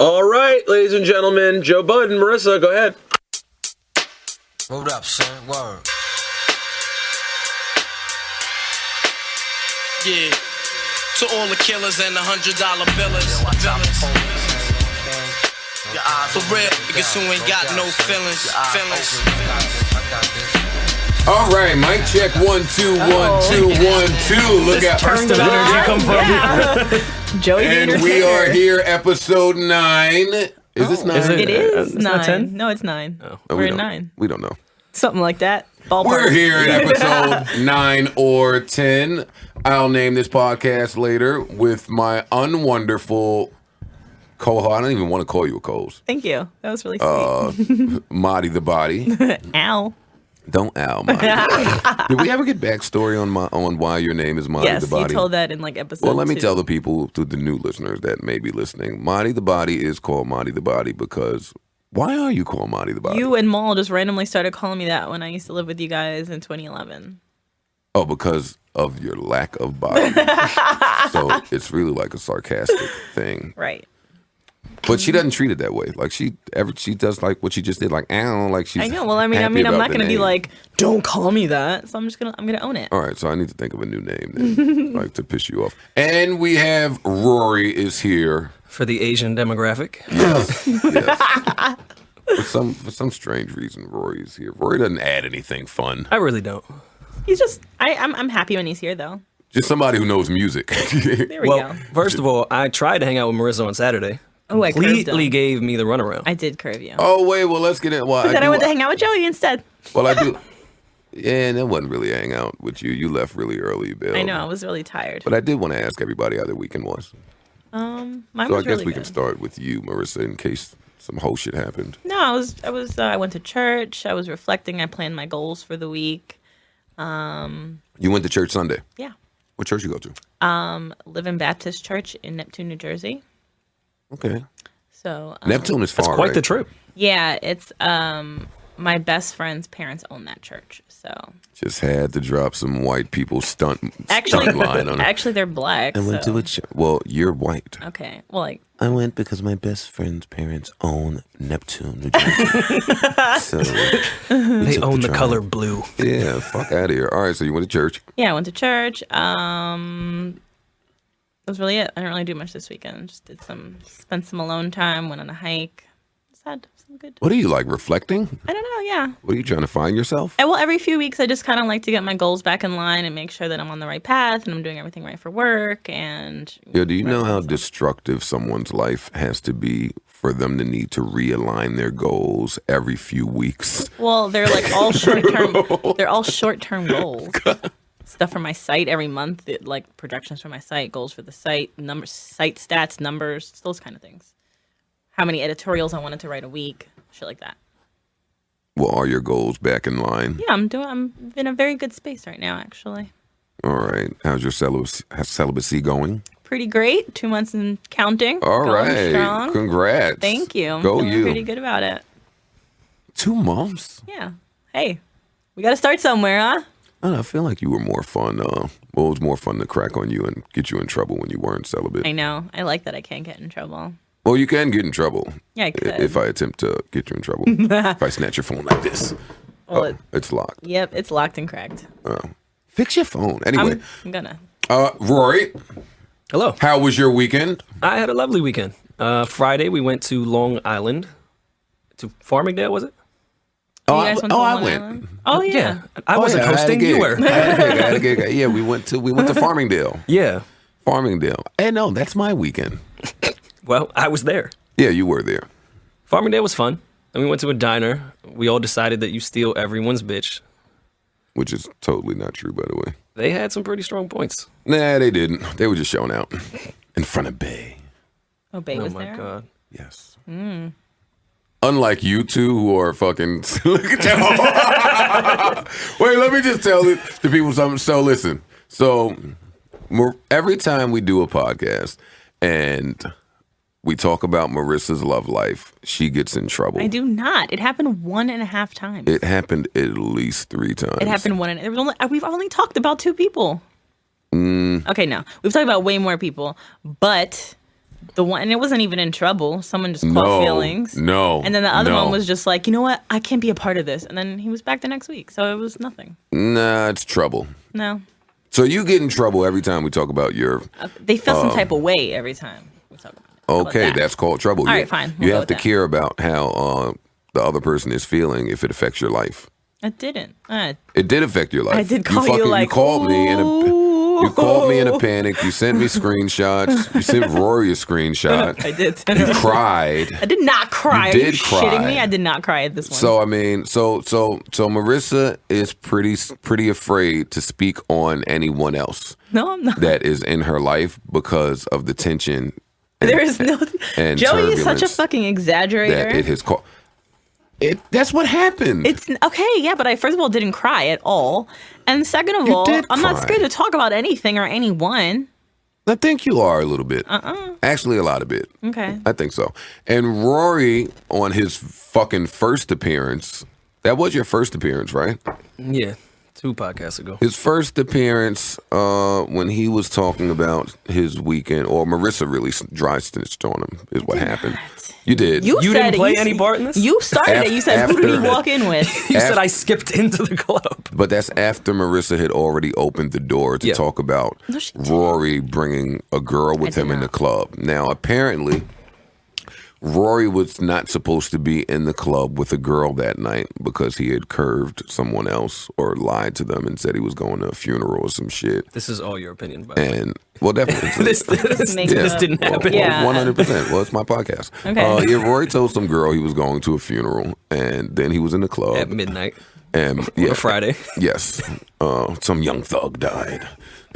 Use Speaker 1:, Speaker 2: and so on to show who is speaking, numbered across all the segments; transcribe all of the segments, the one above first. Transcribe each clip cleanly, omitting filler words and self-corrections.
Speaker 1: All right, ladies and gentlemen, Joe Budden, Marisa, go ahead.
Speaker 2: What up, son? Word.
Speaker 3: Yeah. To all the killers and the $100 billers. For real, niggas who ain't got no feelings.
Speaker 4: All right, mic check 1 2 1 2 1 2. Look at
Speaker 5: Burst of energy come from
Speaker 6: Yeah. Joey
Speaker 4: and we are here, episode 9. Is this 9?
Speaker 6: It is
Speaker 5: It's not
Speaker 6: 9.
Speaker 5: 10?
Speaker 6: No, it's 9.
Speaker 4: Oh,
Speaker 6: We're at 9.
Speaker 4: We don't know.
Speaker 6: Something like that. Ballpark.
Speaker 4: We're here at episode 9 or 10. I'll name this podcast later with my unwonderful co-host. I don't even want to call you a co-host.
Speaker 6: Thank you. That was really sweet.
Speaker 4: Marty the Body.
Speaker 6: Ow.
Speaker 4: Don't ow, Marty. Did we ever get backstory on why your name is Marty
Speaker 6: Yes,
Speaker 4: the Body?
Speaker 6: you told that in like episode
Speaker 4: Well, let me
Speaker 6: 2.
Speaker 4: tell the people, to the new listeners that may be listening, Marty the Body is called Marty the Body because why are you called Marty the Body?
Speaker 6: You and Maul just randomly started calling me that when I used to live with you guys in 2011.
Speaker 4: Oh, because of your lack of body. So it's really like a sarcastic thing.
Speaker 6: Right.
Speaker 4: But she doesn't treat it that way. Like she does like what she just did. Like ow, like she's.
Speaker 6: I know. Well, I mean,
Speaker 4: happy
Speaker 6: I'm
Speaker 4: about
Speaker 6: not
Speaker 4: the
Speaker 6: going to be
Speaker 4: name.
Speaker 6: like, don't call me that. So I'm gonna own it.
Speaker 4: All right, so I need to think of a new name then, like to piss you off. And we have Rory is here.
Speaker 5: for the Asian demographic.
Speaker 4: Yes. Yes. For some strange reason, Rory is here. Rory doesn't add anything fun.
Speaker 5: I really don't.
Speaker 6: He's just, I'm happy when he's here though.
Speaker 4: Just somebody who knows music.
Speaker 6: There we
Speaker 5: Well,
Speaker 6: go.
Speaker 5: first of all, I tried to hang out with Marissa on Saturday.
Speaker 6: Oh, I curved
Speaker 5: Completely
Speaker 6: him.
Speaker 5: gave me the runaround.
Speaker 6: I did curve you.
Speaker 4: Oh wait, well let's get in. Well,
Speaker 6: But then I went to hang out with Joey instead.
Speaker 4: Well, I do. Yeah, and that wasn't really a hang out with you. You left really early, Bill.
Speaker 6: I know, I was really tired.
Speaker 4: But I did want to ask everybody how their weekend was.
Speaker 6: Mine
Speaker 4: So I
Speaker 6: was
Speaker 4: guess
Speaker 6: really
Speaker 4: we
Speaker 6: good.
Speaker 4: can start with you, Marissa, in case some whole shit happened.
Speaker 6: No, I went to church. I was reflecting. I planned my goals for the week.
Speaker 4: You went to church Sunday.
Speaker 6: Yeah.
Speaker 4: What church you go to?
Speaker 6: Living Baptist Church in Neptune, New Jersey.
Speaker 4: Okay.
Speaker 6: So
Speaker 4: Neptune is far.
Speaker 5: That's quite
Speaker 4: right?
Speaker 5: the trip.
Speaker 6: yeah, it's my best friend's parents own that church. So
Speaker 4: Just had to drop some white people stunt
Speaker 6: actually,
Speaker 4: line on it.
Speaker 6: actually they're black.
Speaker 4: I went
Speaker 6: so.
Speaker 4: to a church. Well, you're white.
Speaker 6: Okay. Well, like
Speaker 4: I went because my best friend's parents own Neptune, New Jersey. So
Speaker 5: They own the
Speaker 4: drive.
Speaker 5: color blue.
Speaker 4: yeah, fuck out of here. All right, so you went to church.
Speaker 6: yeah, I went to church. That was really it. I didn't really do much this weekend. Just spent some alone time. Went on a hike. Just had some good.
Speaker 4: What are you like reflecting?
Speaker 6: I don't know. Yeah.
Speaker 4: What are you trying to find yourself?
Speaker 6: Well, every few weeks, I just kind of like to get my goals back in line and make sure that I'm on the right path and I'm doing everything right for work. And
Speaker 4: Yeah, do you know how destructive someone's life has to be for them to need to realign their goals every few weeks?
Speaker 6: well, they're like all short term. They're all short term goals. Stuff for my site every month, like projections for my site, goals for the site, numbers, site stats, numbers, those kind of things. How many editorials I wanted to write a week, shit like that.
Speaker 4: Well, are your goals back in line?
Speaker 6: Yeah, I'm in a very good space right now, actually.
Speaker 4: All right. How's your celibacy going?
Speaker 6: Pretty great. 2 months and counting.
Speaker 4: All
Speaker 6: Going
Speaker 4: right.
Speaker 6: strong.
Speaker 4: Congrats.
Speaker 6: Thank you. I'm
Speaker 4: Go
Speaker 6: feeling
Speaker 4: you.
Speaker 6: pretty good about it.
Speaker 4: 2 months?
Speaker 6: Yeah. Hey, we got to start somewhere, huh?
Speaker 4: I don't know, I feel like you were more fun. Well, it was more fun to crack on you and get you in trouble when you weren't celibate.
Speaker 6: I know. I like that I can't get in trouble.
Speaker 4: Well, you can get in trouble.
Speaker 6: Yeah, I could.
Speaker 4: If I attempt to get you in trouble. If I snatch your phone like this.
Speaker 6: Well,
Speaker 4: It's locked.
Speaker 6: Yep, it's locked and cracked.
Speaker 4: Fix your phone. Anyway,
Speaker 6: I'm gonna.
Speaker 4: Rory,
Speaker 5: Hello.
Speaker 4: how was your weekend?
Speaker 5: I had a lovely weekend. Friday, we went to Long Island. To Farmingdale, was it?
Speaker 6: You guys went to
Speaker 4: I
Speaker 6: Long
Speaker 4: went.
Speaker 6: Island? Oh yeah.
Speaker 5: I wasn't
Speaker 4: yeah, I had a
Speaker 5: hosting. You
Speaker 4: gig.
Speaker 5: were.
Speaker 4: I had a gig. Yeah, we went to Farmingdale.
Speaker 5: Yeah.
Speaker 4: Farmingdale. And no, that's my weekend.
Speaker 5: Well, I was there.
Speaker 4: Yeah, you were there.
Speaker 5: Farmingdale was fun. Then we went to a diner. We all decided that you steal everyone's bitch.
Speaker 4: Which is totally not true, by the way.
Speaker 5: They had some pretty strong points.
Speaker 4: Nah, they didn't. They were just showing out in front of Bay.
Speaker 6: Oh, Bay
Speaker 5: Oh
Speaker 6: was
Speaker 5: my
Speaker 6: there.
Speaker 5: god.
Speaker 4: Yes. Unlike you two who are fucking look at that. Wait, let me just tell the people something. So listen. So every time we do a podcast and we talk about Marissa's love life, she gets in trouble.
Speaker 6: I do not. It happened 1.5 times.
Speaker 4: It happened at least 3 times.
Speaker 6: It happened we've only talked about 2 people. Okay, no. We've talked about way more people, but The one, and it wasn't even in trouble. Someone just caught feelings.
Speaker 4: No.
Speaker 6: And then the other one was just like, you know what? I can't be a part of this. And then he was back the next week. So it was nothing.
Speaker 4: Nah, it's trouble.
Speaker 6: No.
Speaker 4: So you get in trouble every time we talk about your...
Speaker 6: They feel some type of way every time we talk about it. How about
Speaker 4: Okay,
Speaker 6: that?
Speaker 4: that's called trouble.
Speaker 6: All right, fine. We'll
Speaker 4: You
Speaker 6: go
Speaker 4: have
Speaker 6: with
Speaker 4: to
Speaker 6: that.
Speaker 4: care about how the other person is feeling if it affects your life.
Speaker 6: It didn't.
Speaker 4: It did affect your life.
Speaker 6: I did call you like,
Speaker 4: you called me in a
Speaker 6: "Ooh."
Speaker 4: you called me in a panic. You sent me screenshots. You sent Rory a screenshot.
Speaker 6: I did.
Speaker 4: You cried.
Speaker 6: I did not cry.
Speaker 4: You
Speaker 6: Are you
Speaker 4: did
Speaker 6: shitting
Speaker 4: cry.
Speaker 6: me? I did not cry at this one.
Speaker 4: So I mean, so Marisa is pretty afraid to speak on anyone else
Speaker 6: no, I'm not.
Speaker 4: that is in her life because of the tension. And,
Speaker 6: There is no.
Speaker 4: and
Speaker 6: Joey is such a
Speaker 4: turbulence
Speaker 6: fucking exaggerator.
Speaker 4: that it has caused. That's what happened.
Speaker 6: It's okay, yeah, but I first of all didn't cry at all, and second of
Speaker 4: You
Speaker 6: all,
Speaker 4: did
Speaker 6: I'm not
Speaker 4: cry.
Speaker 6: scared to talk about anything or anyone.
Speaker 4: I think you are a little bit. Actually, a lot of bit.
Speaker 6: Okay.
Speaker 4: I think so. And Rory, on his fucking first appearance, that was your first appearance, right?
Speaker 5: Yeah, 2 podcasts ago.
Speaker 4: His first appearance, when he was talking about his weekend, or Marisa really dry snitched on him, is what happened. You did.
Speaker 5: You
Speaker 6: said
Speaker 5: didn't
Speaker 6: it.
Speaker 5: play
Speaker 6: You-
Speaker 5: any part in this?
Speaker 6: You started it. You said, "Who did he
Speaker 4: After-
Speaker 6: walk in with?"
Speaker 5: You said I skipped into the club.
Speaker 4: But that's after Marisa had already opened the door to
Speaker 5: Yeah.
Speaker 4: talk about
Speaker 6: No, she didn't.
Speaker 4: Rory bringing a girl with
Speaker 6: I
Speaker 4: him
Speaker 6: did
Speaker 4: in the
Speaker 6: not.
Speaker 4: club. Now, apparently, Rory was not supposed to be in the club with a girl that night because he had curved someone else or lied to them and said he was going to a funeral or some shit.
Speaker 5: This is all your opinion, by the way.
Speaker 4: And, well, definitely.
Speaker 5: This
Speaker 6: Make it up.
Speaker 5: didn't happen.
Speaker 6: Yeah.
Speaker 4: 100%. Well, it's my podcast.
Speaker 6: Okay.
Speaker 4: Yeah, Rory told some girl he was going to a funeral, and then he was in the club.
Speaker 5: At midnight
Speaker 4: And
Speaker 5: on
Speaker 4: yeah,
Speaker 5: a Friday.
Speaker 4: Yes. Some young thug died.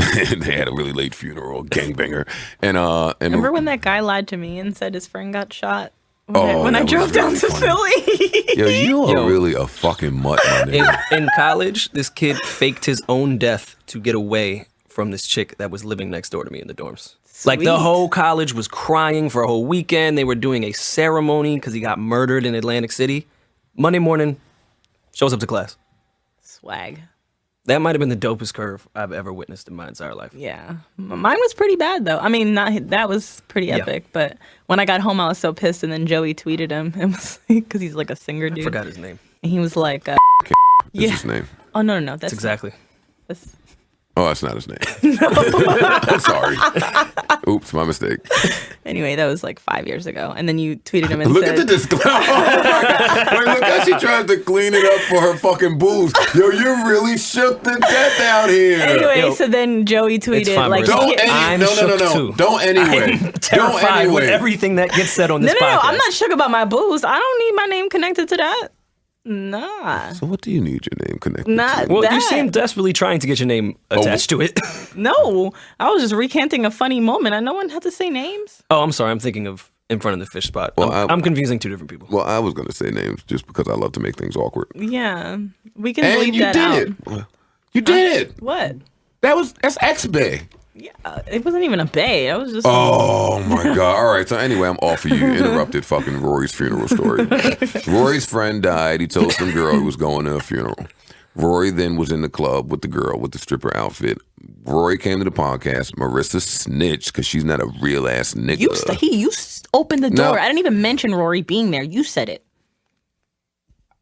Speaker 4: And they had a really late funeral, gangbanger. And
Speaker 6: Remember when that guy lied to me and said his friend got shot
Speaker 4: Oh,
Speaker 6: when I
Speaker 4: that
Speaker 6: drove
Speaker 4: was
Speaker 6: down
Speaker 4: really
Speaker 6: to
Speaker 4: funny.
Speaker 6: Philly?
Speaker 4: yo, you are
Speaker 5: Yo.
Speaker 4: really a fucking mutt, my nigga.
Speaker 5: In college, this kid faked his own death to get away from this chick that was living next door to me in the dorms. Like the
Speaker 6: Sweet.
Speaker 5: whole college was crying for a whole weekend. They were doing a ceremony because he got murdered in Atlantic City. Monday morning, shows up to class.
Speaker 6: Swag.
Speaker 5: That might have been the dopest curve I've ever witnessed in my entire life.
Speaker 6: Yeah, mine was pretty bad though. I mean, that was pretty
Speaker 5: Yeah.
Speaker 6: epic. But when I got home, I was so pissed, and then Joey tweeted him. It was because he's like a singer
Speaker 5: I
Speaker 6: dude.
Speaker 5: forgot his name.
Speaker 6: And he was like,
Speaker 4: That's
Speaker 6: yeah.
Speaker 4: his name.
Speaker 6: "Oh no, that's
Speaker 5: That's exactly.
Speaker 6: That's,
Speaker 4: Oh, that's not his name. I'm sorry. Oops, my mistake.
Speaker 6: anyway, that was like 5 years ago. And then you tweeted him and
Speaker 4: Look
Speaker 6: said,
Speaker 4: at the disclaimer. Wait, look how she tries to clean it up for her fucking booze. Yo, you really shook the death out here.
Speaker 6: Anyway,
Speaker 5: Yo,
Speaker 6: so then Joey tweeted
Speaker 5: fine,
Speaker 6: like,
Speaker 5: Marissa.
Speaker 4: Don't
Speaker 6: he-
Speaker 5: I'm
Speaker 4: no.
Speaker 5: shook too.
Speaker 4: Don't anyway.
Speaker 5: I'm terrified
Speaker 4: Don't anyway.
Speaker 5: with everything that gets said on
Speaker 6: no,
Speaker 5: this
Speaker 6: no, no,
Speaker 5: podcast.
Speaker 6: I'm not shook about my booze. I don't need my name connected to that. Nah,
Speaker 4: So what do you need your name connected
Speaker 6: Not
Speaker 4: to?
Speaker 5: Well,
Speaker 6: that.
Speaker 5: you seem desperately trying to get your name attached to it.
Speaker 6: no. I was just recanting a funny moment. No one had to say names.
Speaker 5: Oh, I'm sorry. I'm thinking of In Front of the Fish Spot.
Speaker 4: Well,
Speaker 5: I'm confusing 2 different people.
Speaker 4: Well, I was going to say names just because I love to make things awkward.
Speaker 6: Yeah, we can
Speaker 4: And
Speaker 6: bleep
Speaker 4: you
Speaker 6: that out.
Speaker 4: did it. You did.
Speaker 6: What?
Speaker 4: That's ex-Bay.
Speaker 6: Yeah, it wasn't even a bae. I was just.
Speaker 4: Oh my God. All right. So anyway, I'm off of you. You interrupted fucking Rory's funeral story. Rory's friend died. He told some girl he was going to a funeral. Rory then was in the club with the girl with the stripper outfit. Rory came to the podcast. Marisa snitched because she's not a real ass nigga.
Speaker 6: You opened the door.
Speaker 4: No.
Speaker 6: I didn't even mention Rory being there. You said it.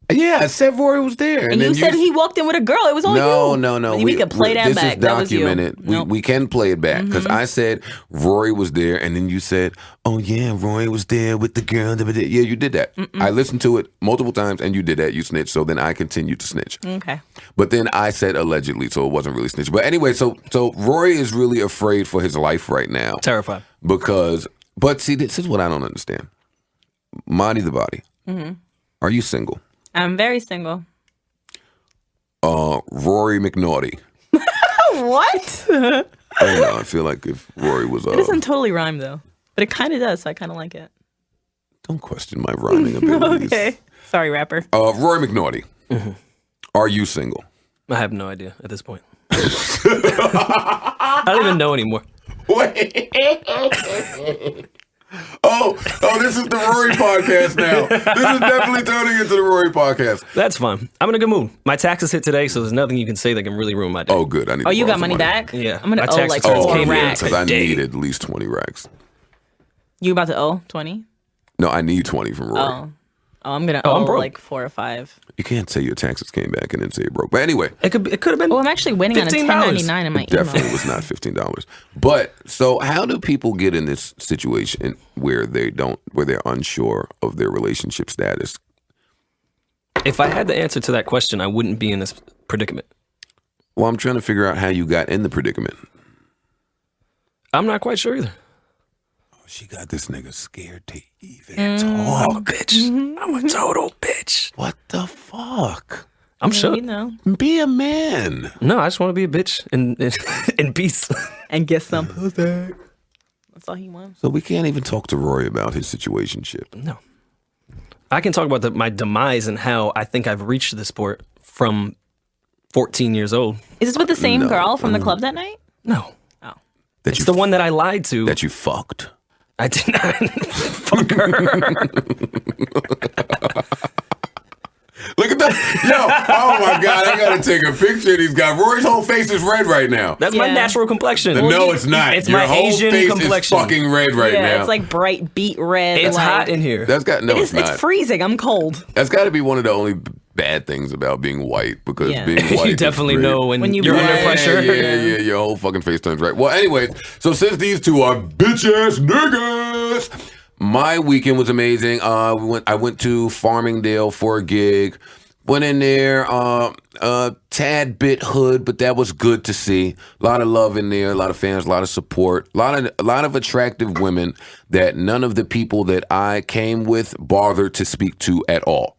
Speaker 4: Yeah, I said Rory was there.
Speaker 6: And
Speaker 4: then
Speaker 6: you said he walked in with a girl. It was all you.
Speaker 4: No.
Speaker 6: We could play that
Speaker 4: this
Speaker 6: back.
Speaker 4: Is
Speaker 6: That was you.
Speaker 4: documented.
Speaker 6: Nope.
Speaker 4: We can play it back because I said Rory was there, and then you said, "Oh yeah, Rory was there with the girl." Yeah, you did that. I listened to it multiple times, and you did that. You snitched. So then I continued to snitch.
Speaker 6: Okay.
Speaker 4: But then I said allegedly, so it wasn't really snitch. But anyway, so Rory is really afraid for his life right now
Speaker 5: Terrified.
Speaker 4: because. But see, this is what I don't understand. Monty the Body, are you single?
Speaker 6: I'm very single.
Speaker 4: Rory McNaughty.
Speaker 6: What?
Speaker 4: I don't know. I feel like if Rory was
Speaker 6: It doesn't totally rhyme though, but it kind of does. So I kind of like it.
Speaker 4: don't question my rhyming abilities.
Speaker 6: Okay. Sorry, rapper.
Speaker 4: Rory McNaughty. Are you single?
Speaker 5: I have no idea at this point. I don't even know anymore.
Speaker 4: Wait. Oh, this is the Rory podcast now. This is definitely turning into the Rory podcast.
Speaker 5: That's fine. I'm in a good mood. My taxes hit today, so there's nothing you can say that can really ruin my day.
Speaker 4: Oh, good. I need.
Speaker 6: Oh,
Speaker 4: to
Speaker 6: you
Speaker 4: borrow
Speaker 6: got
Speaker 4: some
Speaker 6: money back?
Speaker 5: Yeah.
Speaker 6: I'm gonna
Speaker 5: My
Speaker 6: owe
Speaker 5: tax
Speaker 6: like
Speaker 5: returns
Speaker 6: 4
Speaker 5: came in
Speaker 6: racks.
Speaker 4: because I
Speaker 5: today.
Speaker 4: need at least 20 racks.
Speaker 6: You about to owe 20?
Speaker 4: No, I need 20 from Rory.
Speaker 6: I'm gonna
Speaker 5: I'm
Speaker 6: owe
Speaker 5: broke.
Speaker 6: like 4 or 5.
Speaker 4: You can't say your taxes came back and then say you're broke. But anyway,
Speaker 5: It could have been.
Speaker 6: Oh, I'm actually waiting on a
Speaker 5: $15.
Speaker 6: 1099 in my email.
Speaker 4: definitely was not $15. But so how do people get in this situation where they're unsure of their relationship status?
Speaker 5: If I had the answer to that question, I wouldn't be in this predicament.
Speaker 4: Well, I'm trying to figure out how you got in the predicament.
Speaker 5: I'm not quite sure either.
Speaker 4: She got this nigga scared to even
Speaker 5: I'm a
Speaker 4: talk.
Speaker 5: bitch. I'm a total bitch.
Speaker 4: What the fuck?
Speaker 5: I'm
Speaker 6: You
Speaker 5: shook.
Speaker 6: know,
Speaker 4: Be a man.
Speaker 5: No, I just want to be a bitch in peace.
Speaker 6: and get some pussy. That's all he wants.
Speaker 4: So we can't even talk to Rory about his situationship.
Speaker 5: No. I can talk about my demise and how I think I've reached this sport from 14 years old.
Speaker 6: Is this with the same
Speaker 4: No.
Speaker 6: girl from the club that night?
Speaker 5: No.
Speaker 6: Oh.
Speaker 4: That
Speaker 5: It's the one that I lied to.
Speaker 4: that you fucked.
Speaker 5: I did not fuck her.
Speaker 4: Look at that. Yo, oh my God, I gotta take a picture of these guys. Rory's whole face is red right now.
Speaker 5: That's my
Speaker 6: Yeah.
Speaker 5: natural complexion.
Speaker 4: No, it's not.
Speaker 5: It's
Speaker 4: Your
Speaker 5: my
Speaker 4: whole
Speaker 5: Asian
Speaker 4: face
Speaker 5: complexion.
Speaker 4: is fucking red right
Speaker 6: yeah,
Speaker 4: now.
Speaker 6: it's like bright beet red.
Speaker 5: It's
Speaker 6: like,
Speaker 5: hot in here.
Speaker 4: That's got no,
Speaker 6: It's
Speaker 4: not.
Speaker 6: freezing. I'm cold.
Speaker 4: That's got to be one of the only bad things about being white because
Speaker 6: Yeah.
Speaker 4: being white.
Speaker 5: You
Speaker 4: is
Speaker 5: definitely
Speaker 4: great.
Speaker 5: know when
Speaker 6: you
Speaker 5: you're
Speaker 6: black.
Speaker 5: under pressure.
Speaker 4: Yeah, your whole fucking face turns red. Well, anyways, so since these two are bitch ass niggas, my weekend was amazing. I went to Farmingdale for a gig. Went in there, tad bit hood, but that was good to see. A lot of love in there, a lot of fans, a lot of support, a lot of attractive women that none of the people that I came with bothered to speak to at all.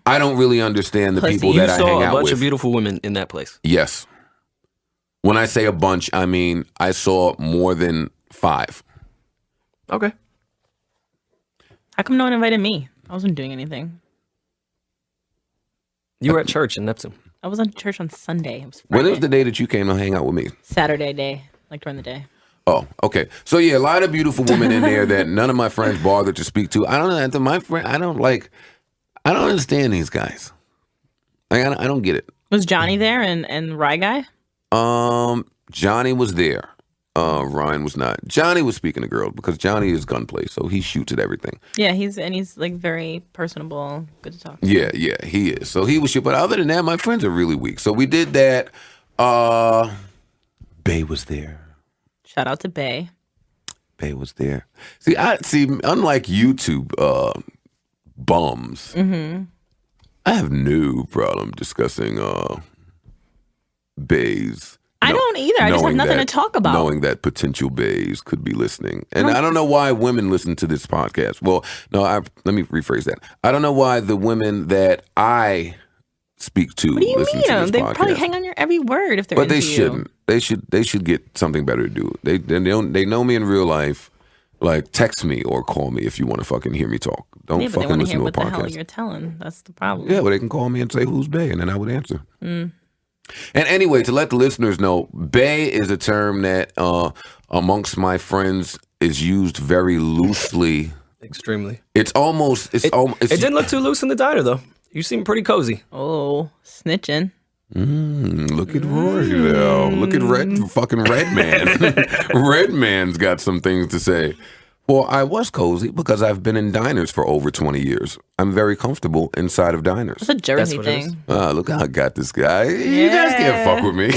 Speaker 4: I don't really understand the people
Speaker 5: You
Speaker 4: that I
Speaker 5: saw
Speaker 4: hang
Speaker 5: a
Speaker 4: out
Speaker 5: bunch
Speaker 4: with.
Speaker 5: of beautiful women in that place.
Speaker 4: Yes. When I say a bunch, I mean I saw more than 5.
Speaker 5: Okay.
Speaker 6: How come no one invited me? I wasn't doing anything.
Speaker 5: You were at church in Neptune.
Speaker 6: I was on church on Sunday. It was
Speaker 4: When
Speaker 6: Friday.
Speaker 4: was the day that you came to hang out with me?
Speaker 6: Saturday day, like during the day.
Speaker 4: Oh, okay. So yeah, a lot of beautiful women in there that none of my friends bothered to speak to. I don't know. My friend, I don't understand these guys. I don't get it.
Speaker 6: Was Johnny there and Rye Guy?
Speaker 4: Johnny was there. Ryan was not. Johnny was speaking to girls because Johnny is gunplay, so he shoots at everything.
Speaker 6: Yeah, he's like very personable, good to talk to.
Speaker 4: Yeah, he is. So he was shit. But other than that, my friends are really weak. So we did that. Bay was there.
Speaker 6: Shout out to Bay.
Speaker 4: Bay was there. See, unlike YouTube bums, I have no problem discussing bays.
Speaker 6: I don't either. I just have
Speaker 4: knowing
Speaker 6: nothing
Speaker 4: that-
Speaker 6: to talk about.
Speaker 4: Knowing that potential bays could be listening. And I don't know why women listen to this podcast. Well, no, let me rephrase that. I don't know why the women that I speak to
Speaker 6: What do you
Speaker 4: listen
Speaker 6: mean?
Speaker 4: to this
Speaker 6: They
Speaker 4: podcast.
Speaker 6: probably hang on your every word if they're
Speaker 4: But
Speaker 6: into
Speaker 4: they
Speaker 6: you.
Speaker 4: shouldn't. They should get something better to do. They know me in real life. Like, text me or call me if you want to fucking hear me talk. Don't
Speaker 6: Yeah, but they
Speaker 4: fucking
Speaker 6: want to
Speaker 4: listen
Speaker 6: hear
Speaker 4: to a
Speaker 6: what the hell
Speaker 4: podcast.
Speaker 6: you're telling. That's the problem.
Speaker 4: Yeah, but they can call me and say, who's Bay? And then I would answer. And anyway, to let the listeners know, Bay is a term that amongst my friends is used very loosely.
Speaker 5: Extremely.
Speaker 4: It's almost,
Speaker 5: It didn't look too loose in the diner, though. You seem pretty cozy.
Speaker 6: Oh, snitching.
Speaker 4: Look at Rory now. Look at fucking Red Man. Red Man's got some things to say. Well, I was cozy because I've been in diners for over 20 years. I'm very comfortable inside of diners.
Speaker 6: It's a Jersey
Speaker 5: what it is.
Speaker 6: thing.
Speaker 4: Look how I got this guy. You guys can't fuck with me.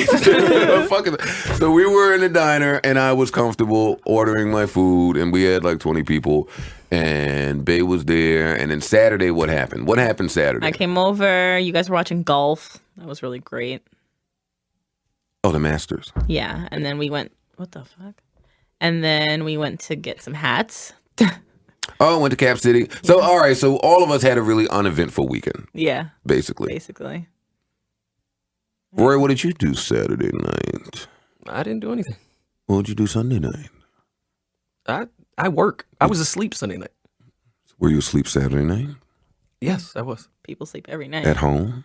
Speaker 4: So we were in a diner, and I was comfortable ordering my food, and we had like 20 people, and Bay was there. And then Saturday, what happened? What happened Saturday?
Speaker 6: I came over. You guys were watching golf. That was really great.
Speaker 4: Oh, the Masters.
Speaker 6: Yeah, and then we went. What the fuck? And then we went to get some hats.
Speaker 4: Oh, went to Cap City. So, all right. So all of us had a really uneventful weekend,
Speaker 6: Yeah,
Speaker 4: basically.
Speaker 6: basically.
Speaker 4: Roy, what did you do Saturday night?
Speaker 5: I didn't do anything.
Speaker 4: What did you do Sunday night?
Speaker 5: I work. I was asleep Sunday night.
Speaker 4: Were you asleep Saturday night?
Speaker 5: Yes, I was.
Speaker 6: People sleep every night.
Speaker 4: At home?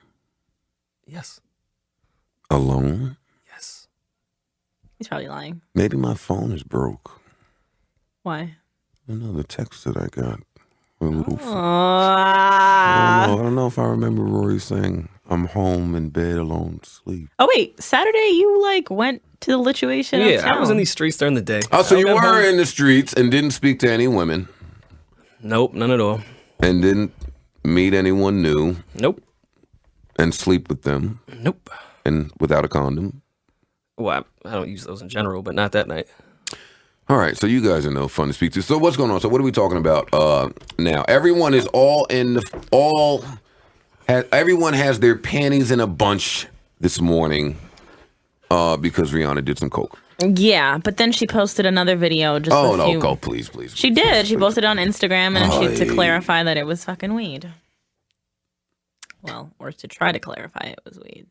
Speaker 5: Yes.
Speaker 4: Alone?
Speaker 5: Yes.
Speaker 6: He's probably lying.
Speaker 4: Maybe my phone is broke.
Speaker 6: Why?
Speaker 4: I don't know, the text that I got. A little.
Speaker 6: Ah.
Speaker 4: I don't know if I remember Rory saying, I'm home in bed alone, sleep.
Speaker 6: Oh wait, Saturday you like went to the situation.
Speaker 5: Yeah,
Speaker 6: uptown.
Speaker 5: I was in these streets during the day.
Speaker 4: Oh, so
Speaker 5: I
Speaker 4: you
Speaker 5: got
Speaker 4: were
Speaker 5: home.
Speaker 4: in the streets and didn't speak to any women
Speaker 5: Nope, none at all.
Speaker 4: and didn't meet anyone new
Speaker 5: Nope,
Speaker 4: and sleep with them
Speaker 5: nope.
Speaker 4: and without a condom.
Speaker 5: Well, I don't use those in general, but not that night.
Speaker 4: All right, so you guys are no fun to speak to. So what's going on? So what are we talking about now? Everyone is everyone has their panties in a bunch this morning because Rihanna did some coke.
Speaker 6: Yeah, but then she posted another video. Just
Speaker 4: Oh
Speaker 6: a
Speaker 4: no,
Speaker 6: few...
Speaker 4: go please, please.
Speaker 6: She did. She posted it on Instagram, and
Speaker 4: Oh,
Speaker 6: to clarify that it was fucking weed. Well, or to try to clarify it was weed.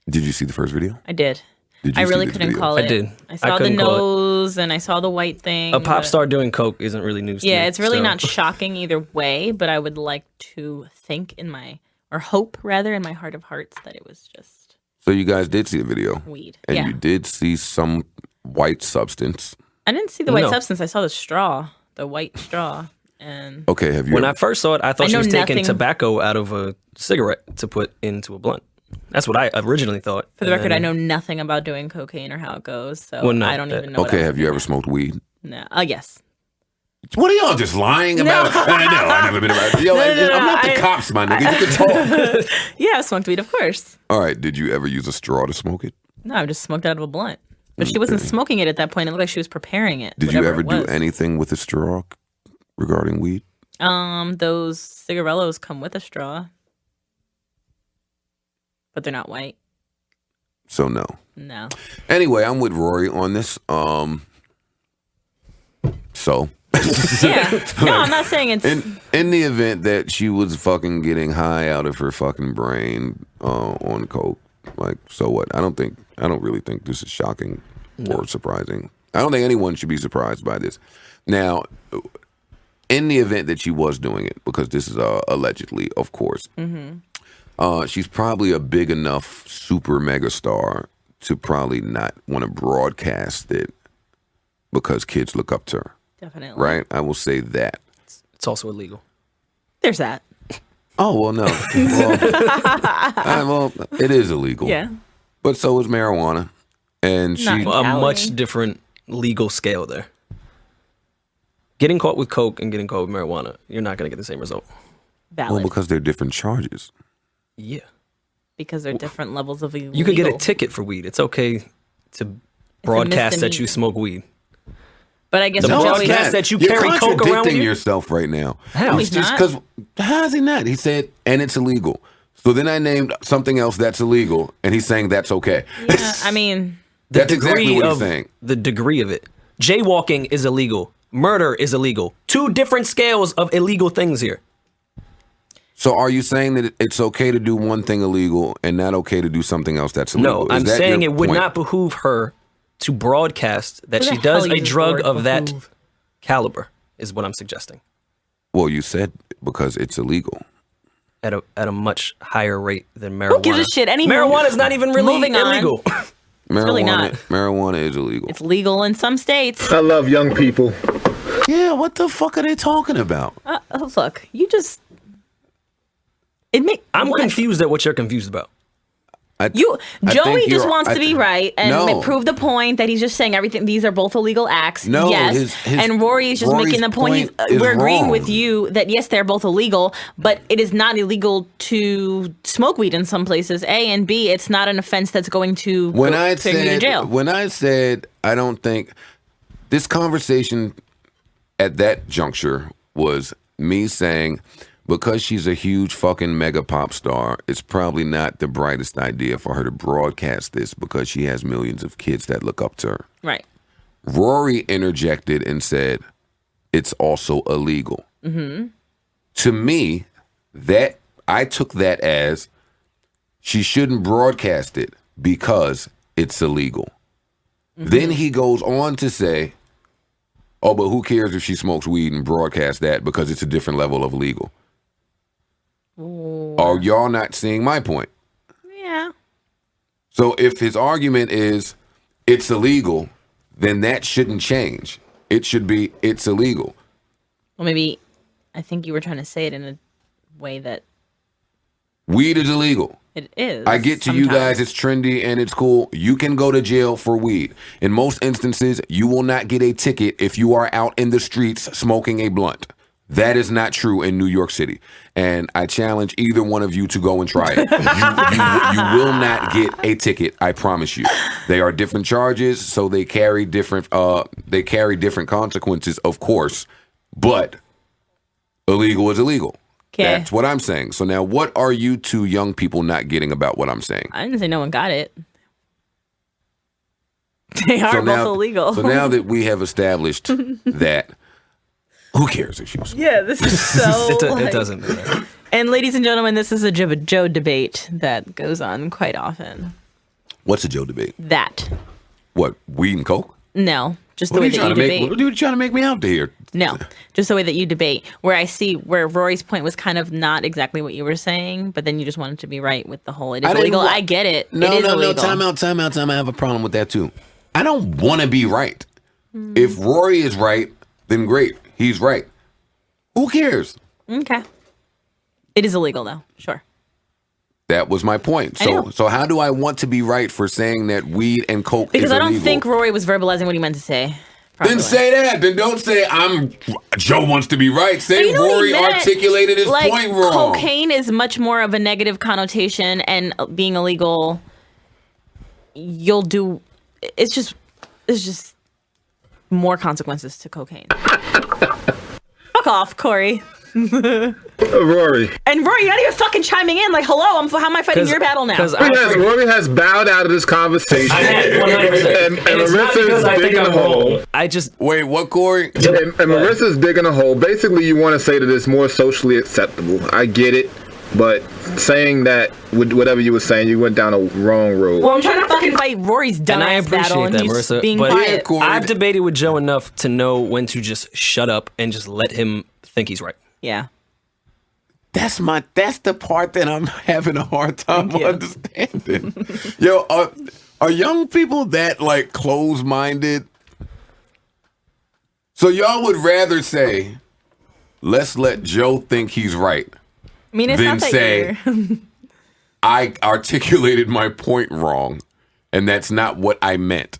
Speaker 4: Did you see the first video?
Speaker 6: I did.
Speaker 4: Did you
Speaker 6: I
Speaker 4: see
Speaker 6: really
Speaker 4: this
Speaker 6: couldn't
Speaker 4: video?
Speaker 6: call it.
Speaker 5: I did.
Speaker 6: I
Speaker 5: I
Speaker 6: saw the
Speaker 5: couldn't call it.
Speaker 6: nose and I saw the white thing.
Speaker 5: A pop
Speaker 6: but-
Speaker 5: star doing coke isn't really news to me.
Speaker 6: Yeah, it's really
Speaker 5: so-
Speaker 6: not shocking either way, but I would like to think hope rather in my heart of hearts that it was just
Speaker 4: So you guys did see a video,
Speaker 6: weed.
Speaker 4: and
Speaker 6: Yeah.
Speaker 4: you did see some white substance.
Speaker 6: I didn't see the white
Speaker 5: No.
Speaker 6: substance. I saw the straw, the white straw. And
Speaker 4: Okay, have you?
Speaker 5: When
Speaker 4: ever-
Speaker 5: I first saw it, I thought
Speaker 6: I
Speaker 5: she
Speaker 6: know
Speaker 5: was taking
Speaker 6: nothing-
Speaker 5: tobacco out of a cigarette to put into a blunt. That's what I originally thought.
Speaker 6: for the
Speaker 5: And
Speaker 6: record, I
Speaker 5: then-
Speaker 6: know nothing about doing cocaine or how it goes, so
Speaker 5: Well, no,
Speaker 6: I don't
Speaker 5: that-
Speaker 6: even know. what
Speaker 4: okay,
Speaker 6: I was
Speaker 4: have you ever
Speaker 6: looking
Speaker 4: smoked weed?
Speaker 6: at. No. Yes.
Speaker 4: What are y'all just lying about? No, I've never been around. Yo,
Speaker 6: No,
Speaker 4: I'm not the
Speaker 6: I-
Speaker 4: cops, my nigga. You can talk.
Speaker 6: Yeah, I smoked weed, of course.
Speaker 4: All right, did you ever use a straw to smoke it?
Speaker 6: No, I just smoked out of a blunt. But she wasn't smoking it at that point. It looked like she was preparing it.
Speaker 4: Did you
Speaker 6: whatever
Speaker 4: ever
Speaker 6: it
Speaker 4: do
Speaker 6: was.
Speaker 4: anything with a straw regarding weed?
Speaker 6: Those cigarellos come with a straw, but they're not white.
Speaker 4: So no.
Speaker 6: No.
Speaker 4: Anyway, I'm with Rory on this. So
Speaker 6: Yeah. No, I'm not saying it's.
Speaker 4: in the event that she was fucking getting high out of her fucking brain on coke, like, so what? I don't really think this is shocking or surprising. I don't think anyone should be surprised by this. Now, in the event that she was doing it, because this is allegedly, of course, she's probably a big enough super mega star to probably not want to broadcast it because kids look up to her.
Speaker 6: Definitely.
Speaker 4: Right? I will say that.
Speaker 5: It's also illegal.
Speaker 6: There's that.
Speaker 4: Oh, well, no. Well, it is illegal.
Speaker 6: Yeah.
Speaker 4: But so is marijuana. And she,
Speaker 6: Not-
Speaker 5: A
Speaker 6: Cali.
Speaker 5: much different legal scale there. Getting caught with coke and getting caught with marijuana, you're not going to get the same result.
Speaker 6: Valid.
Speaker 4: well, because they're different charges.
Speaker 5: Yeah.
Speaker 6: because they're different levels of illegal.
Speaker 5: You could get a ticket for weed. It's okay to broadcast that you
Speaker 6: misdemeanor.
Speaker 5: smoke weed.
Speaker 6: But I guess
Speaker 5: The
Speaker 6: with
Speaker 5: broadcast
Speaker 6: Joey,
Speaker 5: broadcast that you
Speaker 4: You're
Speaker 5: carry coke around with
Speaker 4: contradicting
Speaker 5: you?
Speaker 4: yourself right now.
Speaker 5: How?
Speaker 6: He's not.
Speaker 4: Because how is he not? He said, and it's illegal. So then I named something else that's illegal, and he's saying that's okay.
Speaker 6: yeah, I mean,
Speaker 4: That's exactly what he's
Speaker 5: of
Speaker 4: saying.
Speaker 5: the degree of it. Jaywalking is illegal. Murder is illegal. Two different scales of illegal things here.
Speaker 4: So are you saying that it's okay to do one thing illegal and not okay to do something else that's illegal?
Speaker 5: No, I'm
Speaker 4: Is that
Speaker 5: saying
Speaker 4: your
Speaker 5: it would
Speaker 4: point?
Speaker 5: not behoove her to broadcast that
Speaker 6: Where
Speaker 5: she
Speaker 6: the
Speaker 5: does
Speaker 6: hell
Speaker 5: a
Speaker 6: you use
Speaker 5: drug
Speaker 6: the word
Speaker 5: of that
Speaker 6: behoove?
Speaker 5: caliber, is what I'm suggesting.
Speaker 4: Well, you said because it's illegal.
Speaker 5: At a much higher rate than marijuana.
Speaker 6: who gives a shit? Any
Speaker 5: Marijuana is not even really
Speaker 6: Moving on.
Speaker 5: illegal.
Speaker 6: really not.
Speaker 4: Marijuana is illegal.
Speaker 6: It's legal in some states.
Speaker 7: I love young people.
Speaker 4: Yeah, what the fuck are they talking about?
Speaker 6: Look, you just
Speaker 5: I'm
Speaker 6: what?
Speaker 5: confused at what you're confused about.
Speaker 4: I
Speaker 6: Joey
Speaker 4: think
Speaker 6: just
Speaker 4: you're-
Speaker 6: wants to be right and
Speaker 4: No.
Speaker 6: prove the point that he's just saying everything. These are both illegal acts.
Speaker 4: No,
Speaker 6: yes, and Rory is just
Speaker 4: Rory's
Speaker 6: making the point.
Speaker 4: point is
Speaker 6: We're agreeing
Speaker 4: wrong.
Speaker 6: with you that yes, they're both illegal, but it is not illegal to smoke weed in some places. A and B, it's not an offense that's going to
Speaker 4: When
Speaker 6: go,
Speaker 4: I
Speaker 6: send you to
Speaker 4: said
Speaker 6: jail.
Speaker 4: when I said I don't think this conversation at that juncture was me saying because she's a huge fucking mega pop star, it's probably not the brightest idea for her to broadcast this because she has millions of kids that look up to her.
Speaker 6: Right.
Speaker 4: Rory interjected and said it's also illegal. Mm-hmm. To me, that I took that as she shouldn't broadcast it because it's illegal.
Speaker 6: Mm-hmm.
Speaker 4: Then he goes on to say, "Oh, but who cares if she smokes weed and broadcasts that because it's a different level of legal." Are y'all not seeing my point?
Speaker 6: Yeah.
Speaker 4: So if his argument is it's illegal, then that shouldn't change. It should be it's illegal.
Speaker 6: Well, maybe I think you were trying to say it in a way that
Speaker 4: Weed is illegal.
Speaker 6: It is.
Speaker 4: I get to you
Speaker 6: sometimes.
Speaker 4: guys, it's trendy and it's cool. You get to you guys, it's trendy and it's cool. You can go to jail for weed. In most instances, you will not get a ticket if you are out in the streets smoking a blunt. That is not true in New York City. And I challenge either one of you to go and try it. You will not get a ticket, I promise you. They are different charges, so they carry different consequences, of course. But illegal is illegal.
Speaker 6: Okay.
Speaker 4: That's what I'm saying. So now what are you two young people not getting about what I'm saying?
Speaker 6: I didn't say no one got it. They are both illegal.
Speaker 4: So now that we have established that, who cares if she was?
Speaker 6: Yeah, this is so.
Speaker 5: It doesn't matter.
Speaker 6: And ladies and gentlemen, this is a Joe debate that goes on quite often.
Speaker 4: What's a Joe debate?
Speaker 6: That.
Speaker 4: What, weed and coke?
Speaker 6: No, just the way that you debate.
Speaker 4: What are you trying to make me out to here?
Speaker 6: No, just the way that you debate. Where Rory's point was kind of not exactly what you were saying, but then you just wanted to be right with the whole it is illegal. I get it.
Speaker 4: No,
Speaker 6: it is illegal.
Speaker 4: Time out. I have a problem with that too. I don't want to be right. If Rory is right, then great. He's right. Who cares?
Speaker 6: Okay. It is illegal though. Sure.
Speaker 4: That was my point. So how do I want to be right for saying that weed and coke
Speaker 6: because
Speaker 4: is illegal?
Speaker 6: I don't think Rory was verbalizing what he meant to say.
Speaker 4: Then say that. Then don't say Joe wants to be right. Say Rory articulated his point wrong.
Speaker 6: Cocaine is much more of a negative connotation, and being illegal, you'll do. It's just more consequences to cocaine. Fuck off, Corey.
Speaker 1: Rory.
Speaker 6: And Rory, you're not even fucking chiming in. Like, hello, how am I fighting your battle now?
Speaker 1: Rory has bowed out of this conversation.
Speaker 5: And
Speaker 1: Marissa is digging a hole.
Speaker 4: Wait, what, Corey?
Speaker 1: And Marissa's digging a hole. Basically, you want to say that it's more socially acceptable. I get it, but saying that with whatever you were saying, you went down a wrong road.
Speaker 6: Well, I'm trying to fucking fight Rory's dumbass
Speaker 5: and I
Speaker 6: battle,
Speaker 5: appreciate
Speaker 6: and
Speaker 5: that,
Speaker 6: he's
Speaker 5: Marissa.
Speaker 6: being
Speaker 5: But
Speaker 6: quiet.
Speaker 5: I've debated with Joe enough to know when to just shut up and just let him think he's right.
Speaker 6: Yeah.
Speaker 4: That's the part that I'm having a hard time understanding. Yo, are young people that like close-minded? So y'all would rather say, let's let Joe think he's right.
Speaker 6: I mean, it's
Speaker 4: than
Speaker 6: not that
Speaker 4: say,
Speaker 6: you're...
Speaker 4: I articulated my point wrong, and that's not what I meant.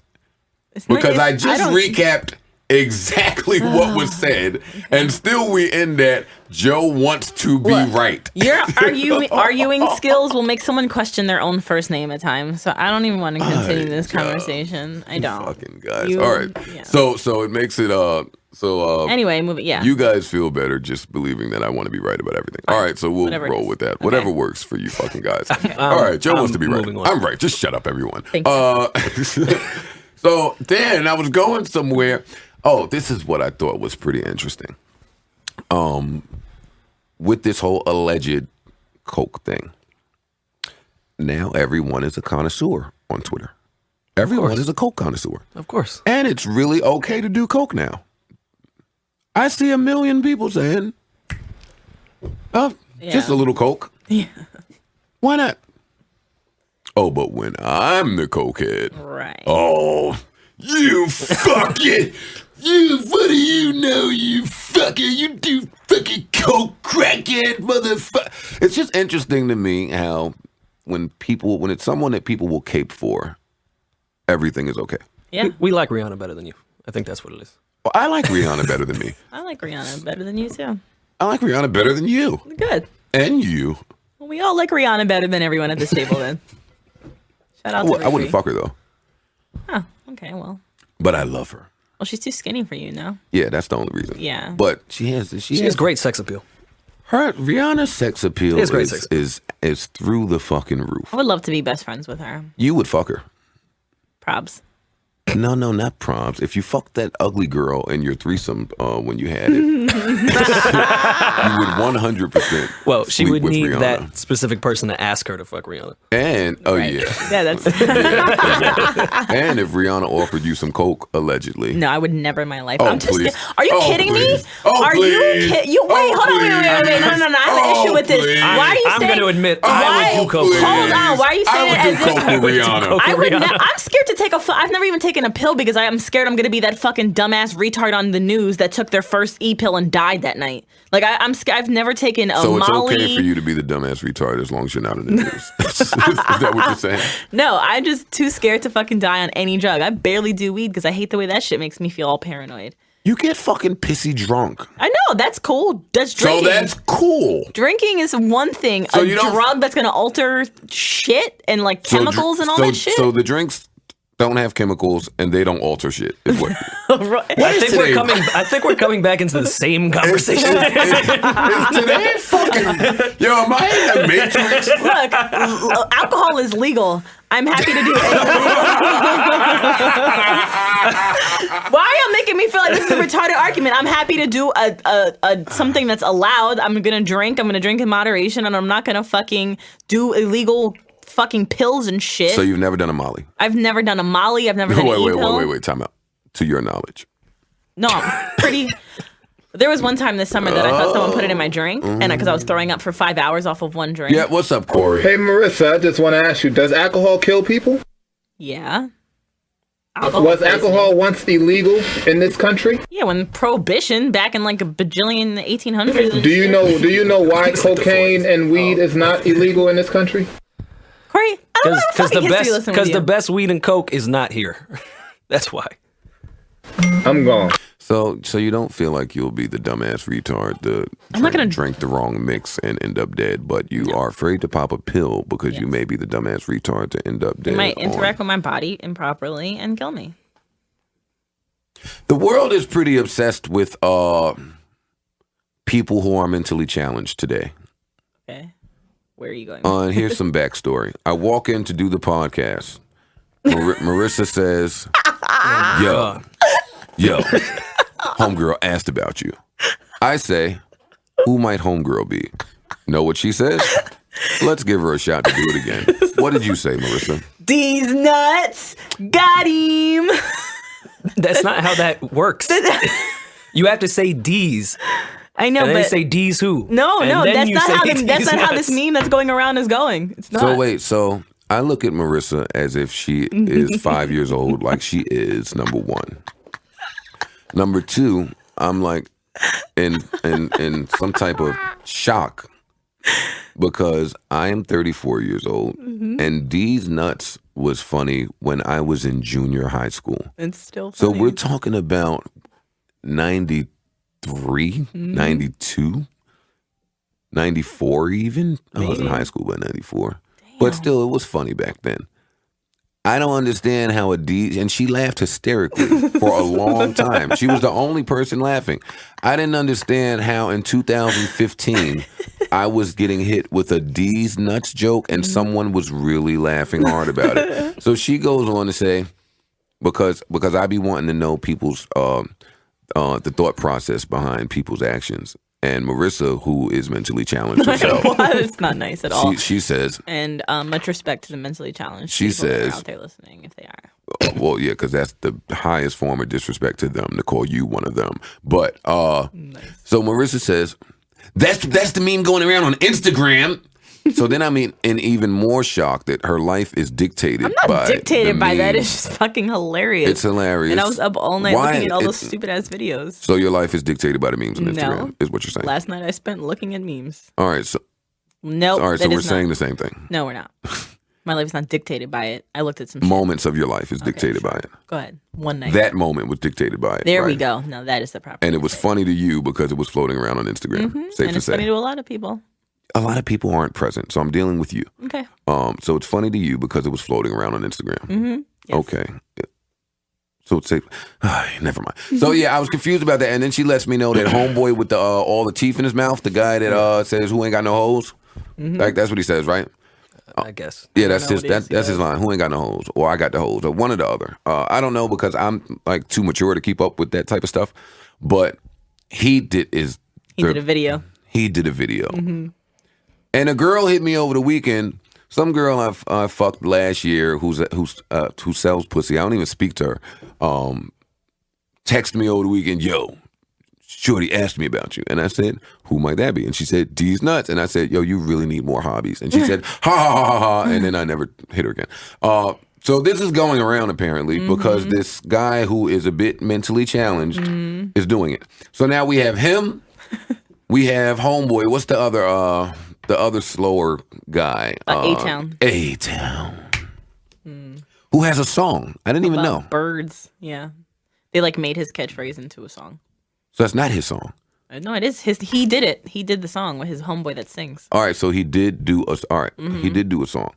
Speaker 4: Because I just recapped exactly what was said, and still we end at Joe wants to be right.
Speaker 6: Your arguing skills will make someone question their own first name at times, so I don't even want to continue this conversation. I don't.
Speaker 4: Fucking guys. All right. Yeah. So it makes it
Speaker 6: anyway, move it. Yeah.
Speaker 4: You guys feel better just believing that I want to be right about everything. All right, so we'll roll with that. Okay. Whatever works for you fucking guys. Okay. All right, Joe wants to be right. I'm right. Just shut up, everyone.
Speaker 6: Thank you.
Speaker 4: So then I was going somewhere. Oh, this is what I thought was pretty interesting. With this whole alleged coke thing. Now everyone is a connoisseur on Twitter. Everyone is a coke connoisseur.
Speaker 5: Of course.
Speaker 4: And it's really okay to do coke now. I see 1 million people saying, just a little coke.
Speaker 6: Yeah.
Speaker 4: Why not? Oh, but when I'm the cokehead.
Speaker 6: Right.
Speaker 4: Oh, you fucking... what do you know, you fucker? You do fucking coke crackhead, motherfucker. It's just interesting to me how when it's someone that people will cape for, everything is okay.
Speaker 6: Yeah.
Speaker 5: We like Rihanna better than you. I think that's what it is.
Speaker 4: Well, I like Rihanna better than me.
Speaker 6: I like Rihanna better than you, too.
Speaker 4: I like Rihanna better than you.
Speaker 6: Good.
Speaker 4: And you.
Speaker 6: Well, we all like Rihanna better than everyone at this table, then. Shout out to
Speaker 4: I wouldn't fuck her, though.
Speaker 6: Oh, okay, well.
Speaker 4: But I love her.
Speaker 6: Well, she's too skinny for you, no?
Speaker 4: Yeah, that's the only reason.
Speaker 6: Yeah.
Speaker 4: But she has
Speaker 5: great sex appeal.
Speaker 4: Rihanna's sex appeal is through the fucking roof.
Speaker 6: I would love to be best friends with her.
Speaker 4: You would fuck her.
Speaker 6: Probs.
Speaker 4: No, not proms. If you fucked that ugly girl in your threesome when you had it, you would 100%.
Speaker 5: Well, she would need
Speaker 4: Rihanna.
Speaker 5: that specific person to ask her to fuck Rihanna.
Speaker 4: And
Speaker 6: Yeah, that's.
Speaker 4: And if Rihanna offered you some coke, allegedly.
Speaker 6: No, I would never in my life.
Speaker 4: Oh,
Speaker 6: I'm just.
Speaker 4: please.
Speaker 6: Are you kidding me? Are you kidding? You wait. Hold on. Wait. No. I have an issue with this.
Speaker 4: Please.
Speaker 6: Why are you saying?
Speaker 5: I'm going to admit I would do coke.
Speaker 6: Hold on. Why are you saying it as if
Speaker 4: I would do coke with Rihanna.
Speaker 6: I would. I'm scared to take a. I've never even taken taking a pill because I'm scared I'm gonna be that fucking dumbass retard on the news that took their first pill and died that night. Like I'm scared. I've never taken a
Speaker 4: So it's
Speaker 6: Molly.
Speaker 4: okay for you to be the dumbass retard as long as you're not in the news. Is that what you're saying?
Speaker 6: No, I'm just too scared to fucking die on any drug. I barely do weed because I hate the way that shit makes me feel all paranoid.
Speaker 4: You get fucking pissy drunk.
Speaker 6: I know, that's cool. That's drinking.
Speaker 4: So that's cool.
Speaker 6: Drinking is one thing.
Speaker 4: So
Speaker 6: a
Speaker 4: you don't-
Speaker 6: drug that's gonna alter shit and like chemicals and all that shit.
Speaker 4: So the drinks don't have chemicals and they don't alter shit. Is what?
Speaker 5: I think we're coming back into the same conversation.
Speaker 4: Is today fucking? Yo, am I in the Matrix?
Speaker 6: Look, alcohol is legal. I'm happy to do it. Why are y'all making me feel like this is a retarded argument? I'm happy to do a something that's allowed. I'm gonna drink in moderation, and I'm not gonna fucking do illegal fucking pills and shit.
Speaker 4: So you've never done a Molly?
Speaker 6: I've never done a Molly. I've never done an E-pill.
Speaker 4: Wait, time out. To your knowledge.
Speaker 6: No, I'm pretty. There was one time this summer that I thought someone put it in my drink, and because I was throwing up for 5 hours off of one drink.
Speaker 4: Yeah, what's up, Corey?
Speaker 1: Hey, Marissa, I just want to ask you, does alcohol kill people?
Speaker 6: Yeah.
Speaker 1: Was alcohol once illegal in this country?
Speaker 6: Yeah, when Prohibition back in like a bajillion 1800s.
Speaker 1: Do you know why cocaine and weed is not illegal in this country?
Speaker 6: Corey, I don't want to fucking history lesson with
Speaker 5: Because
Speaker 6: you.
Speaker 5: the best weed and coke is not here. That's why.
Speaker 1: I'm gone.
Speaker 4: So you don't feel like you'll be the dumbass retard to drink the wrong mix and end up dead, but you are afraid to pop a pill because you may be the dumbass retard to end up dead.
Speaker 6: It might interact with my body improperly and kill me.
Speaker 4: The world is pretty obsessed with people who are mentally challenged today.
Speaker 6: Okay. Where are you going?
Speaker 4: Here's some backstory. I walk in to do the podcast. Marissa says, yo, homegirl asked about you. I say, who might homegirl be? Know what she says? Let's give her a shot to do it again. What did you say, Marissa?
Speaker 6: These nuts got him.
Speaker 5: That's not how that works. You have to say D's.
Speaker 6: I know,
Speaker 5: And then
Speaker 6: but
Speaker 5: you say D's who?
Speaker 6: no,
Speaker 5: And
Speaker 6: no,
Speaker 5: then
Speaker 6: that's
Speaker 5: you
Speaker 6: not
Speaker 5: say
Speaker 6: how
Speaker 5: D's
Speaker 6: that's not how this
Speaker 5: nuts.
Speaker 6: meme that's going around is going. It's not.
Speaker 4: So I look at Marissa as if she is 5 years old, like she is, number one. Number two, I'm like in some type of shock because I am 34 years old, and D's nuts was funny when I was in junior high school.
Speaker 6: It's still
Speaker 4: So
Speaker 6: funny.
Speaker 4: we're talking about 93, 92, 94 even. I was in high school by 94. But still, it was funny back then. I don't understand how and she laughed hysterically for a long time. She was the only person laughing. I didn't understand how in 2015 I was getting hit with a D's nuts joke and someone was really laughing hard about it. So she goes on to say, because I be wanting to know people's the thought process behind people's actions. And Marissa, who is mentally challenged herself,
Speaker 6: It's not nice at all.
Speaker 4: she says,
Speaker 6: and much respect to the mentally challenged
Speaker 4: She
Speaker 6: people that are
Speaker 4: says-
Speaker 6: out there listening, if they are.
Speaker 4: well, yeah, because that's the highest form of disrespect to them to call you one of them. But so Marissa says, that's the meme going around on Instagram. So then I'm in even more shock that her life is dictated.
Speaker 6: I'm not
Speaker 4: by
Speaker 6: dictated
Speaker 4: the
Speaker 6: by that.
Speaker 4: memes.
Speaker 6: It's just fucking hilarious.
Speaker 4: It's hilarious.
Speaker 6: And I was up all night
Speaker 4: Why?
Speaker 6: looking at all those
Speaker 4: It's-
Speaker 6: stupid ass videos.
Speaker 4: So your life is dictated by the memes on Instagram,
Speaker 6: No.
Speaker 4: is what you're saying.
Speaker 6: Last night I spent looking at memes.
Speaker 4: All right, so
Speaker 6: Nope.
Speaker 4: all right, so
Speaker 6: that
Speaker 4: we're
Speaker 6: is
Speaker 4: saying
Speaker 6: not.
Speaker 4: the same thing.
Speaker 6: No, we're not. My life is not dictated by it. I looked at some shit.
Speaker 4: Moments of your life is dictated by it.
Speaker 6: Go ahead. One night.
Speaker 4: That moment was dictated by it.
Speaker 6: there we
Speaker 4: right?
Speaker 6: go. No, that is the proper.
Speaker 4: And it
Speaker 6: way
Speaker 4: was
Speaker 6: to say
Speaker 4: funny to you because it was floating around on Instagram. Safe
Speaker 6: and
Speaker 4: to
Speaker 6: it's
Speaker 4: say.
Speaker 6: funny to a lot of people.
Speaker 4: A lot of people aren't present, so I'm dealing with you.
Speaker 6: Okay.
Speaker 4: So it's funny to you because it was floating around on Instagram.
Speaker 6: Yes.
Speaker 4: Okay. So it's safe. Never mind. So yeah, I was confused about that, and then she lets me know that homeboy with the all the teeth in his mouth, the guy that says who ain't got no hoes, like that's what he says, right?
Speaker 5: I guess.
Speaker 4: Yeah, that's
Speaker 6: know
Speaker 4: his
Speaker 6: what it is,
Speaker 4: that's his line. Who ain't got no hoes, or I got the hoes, or one or the other. I don't know because I'm like too mature to keep up with that type of stuff. But he did
Speaker 6: a video.
Speaker 4: He did a video. And a girl hit me over the weekend. Some girl I fucked last year who sells pussy. I don't even speak to her. Texted me over the weekend, yo, Shorty asked me about you. And I said, who might that be? And she said, D's nuts. And I said, yo, you really need more hobbies. And she said, ha ha ha ha ha. And then I never hit her again. So this is going around apparently because this guy who is a bit mentally challenged is doing it. So now we have him. We have Homeboy. What's the other slower guy?
Speaker 6: A-Town.
Speaker 4: A-Town. Who has a song? I didn't even know.
Speaker 6: Birds. Yeah. They like made his catchphrase into a song.
Speaker 4: So that's not his song.
Speaker 6: No, it is his. He did it. He did the song with his homeboy that sings.
Speaker 4: All right, so he did do a. All right, he did do a song.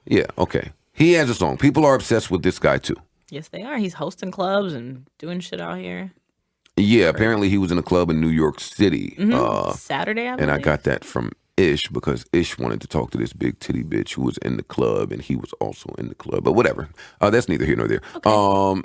Speaker 4: Yeah, okay. He has a song. People are obsessed with this guy too.
Speaker 6: Yes, they are. He's hosting clubs and doing shit out here.
Speaker 4: Yeah, apparently he was in a club in New York City.
Speaker 6: Saturday, I believe.
Speaker 4: And I got that from Ish because Ish wanted to talk to this big titty bitch who was in the club, and he was also in the club. But whatever. That's neither here nor there.
Speaker 6: Okay.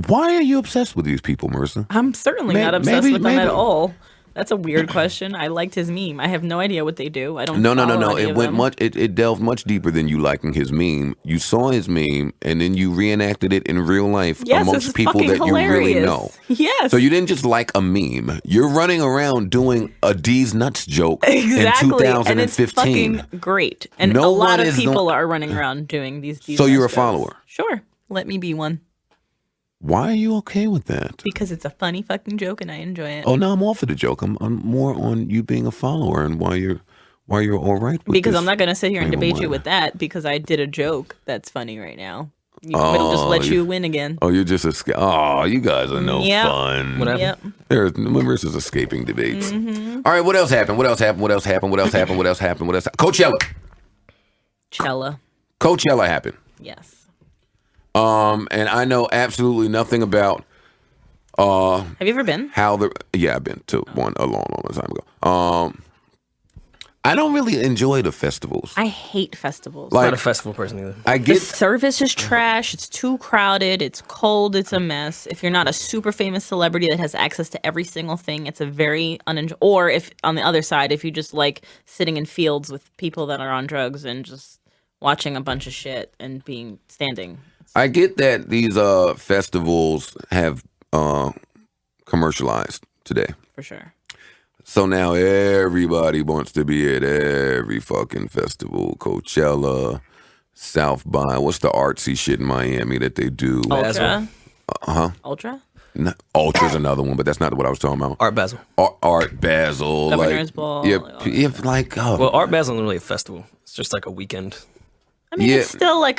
Speaker 4: Why are you obsessed with these people, Marisa?
Speaker 6: I'm certainly not obsessed with them at all. That's a weird question. I liked his meme. I have no idea what they do. I don't.
Speaker 4: No.
Speaker 6: follow any
Speaker 4: It
Speaker 6: of
Speaker 4: went
Speaker 6: them.
Speaker 4: much. It delved much deeper than you liking his meme. You saw his meme, and then you reenacted it in real life
Speaker 6: Yes,
Speaker 4: amongst
Speaker 6: it's
Speaker 4: people
Speaker 6: fucking
Speaker 4: that you really
Speaker 6: hilarious.
Speaker 4: know.
Speaker 6: Yes.
Speaker 4: So you didn't just like a meme. You're running around doing a D's nuts joke
Speaker 6: exactly,
Speaker 4: in 2015.
Speaker 6: and it's fucking great. And
Speaker 4: No
Speaker 6: a lot
Speaker 4: one
Speaker 6: of
Speaker 4: is
Speaker 6: people are running around doing these.
Speaker 4: So you're a
Speaker 6: jokes.
Speaker 4: follower?
Speaker 6: Sure. Let me be one.
Speaker 4: Why are you okay with that?
Speaker 6: Because it's a funny fucking joke and I enjoy it.
Speaker 4: Oh no, I'm off of the joke. I'm more on you being a follower and why you're all right with
Speaker 6: Because
Speaker 4: this
Speaker 6: I'm not going to sit here and
Speaker 4: frame of
Speaker 6: debate you
Speaker 4: mind.
Speaker 6: with that because I did a joke that's funny right now. It'll just let you win again.
Speaker 4: Oh, you're just you guys are no
Speaker 6: Yep.
Speaker 4: fun.
Speaker 5: What happened?
Speaker 6: Yep.
Speaker 4: There's Marissa's escaping debates. All right, what else happened? What else happened? Coachella. Coachella happened.
Speaker 6: Yes.
Speaker 4: And I know absolutely nothing about
Speaker 6: Have you ever been?
Speaker 4: I've been to one a long time ago. I don't really enjoy the festivals.
Speaker 6: I hate festivals.
Speaker 5: I'm not a festival person either.
Speaker 4: I
Speaker 6: The
Speaker 4: get
Speaker 6: service is trash. It's too crowded. It's cold. It's a mess. If you're not a super famous celebrity that has access to every single thing, it's a very Or if on the other side, if you just like sitting in fields with people that are on drugs and just watching a bunch of shit and standing.
Speaker 4: I get that these festivals have commercialized today.
Speaker 6: For sure.
Speaker 4: So now everybody wants to be at every fucking festival. Coachella, South by. What's the artsy shit in Miami that they do?
Speaker 6: Ultra.
Speaker 4: Uh-huh.
Speaker 6: Ultra?
Speaker 4: Ultra's another one, but that's not what I was talking about.
Speaker 5: Art Basel.
Speaker 4: Art Basel.
Speaker 6: Governor's Ball.
Speaker 4: Yeah,
Speaker 6: like all
Speaker 5: Well, Art Basel isn't really a festival. It's just like a weekend.
Speaker 6: I mean,
Speaker 4: yeah.
Speaker 6: it's still like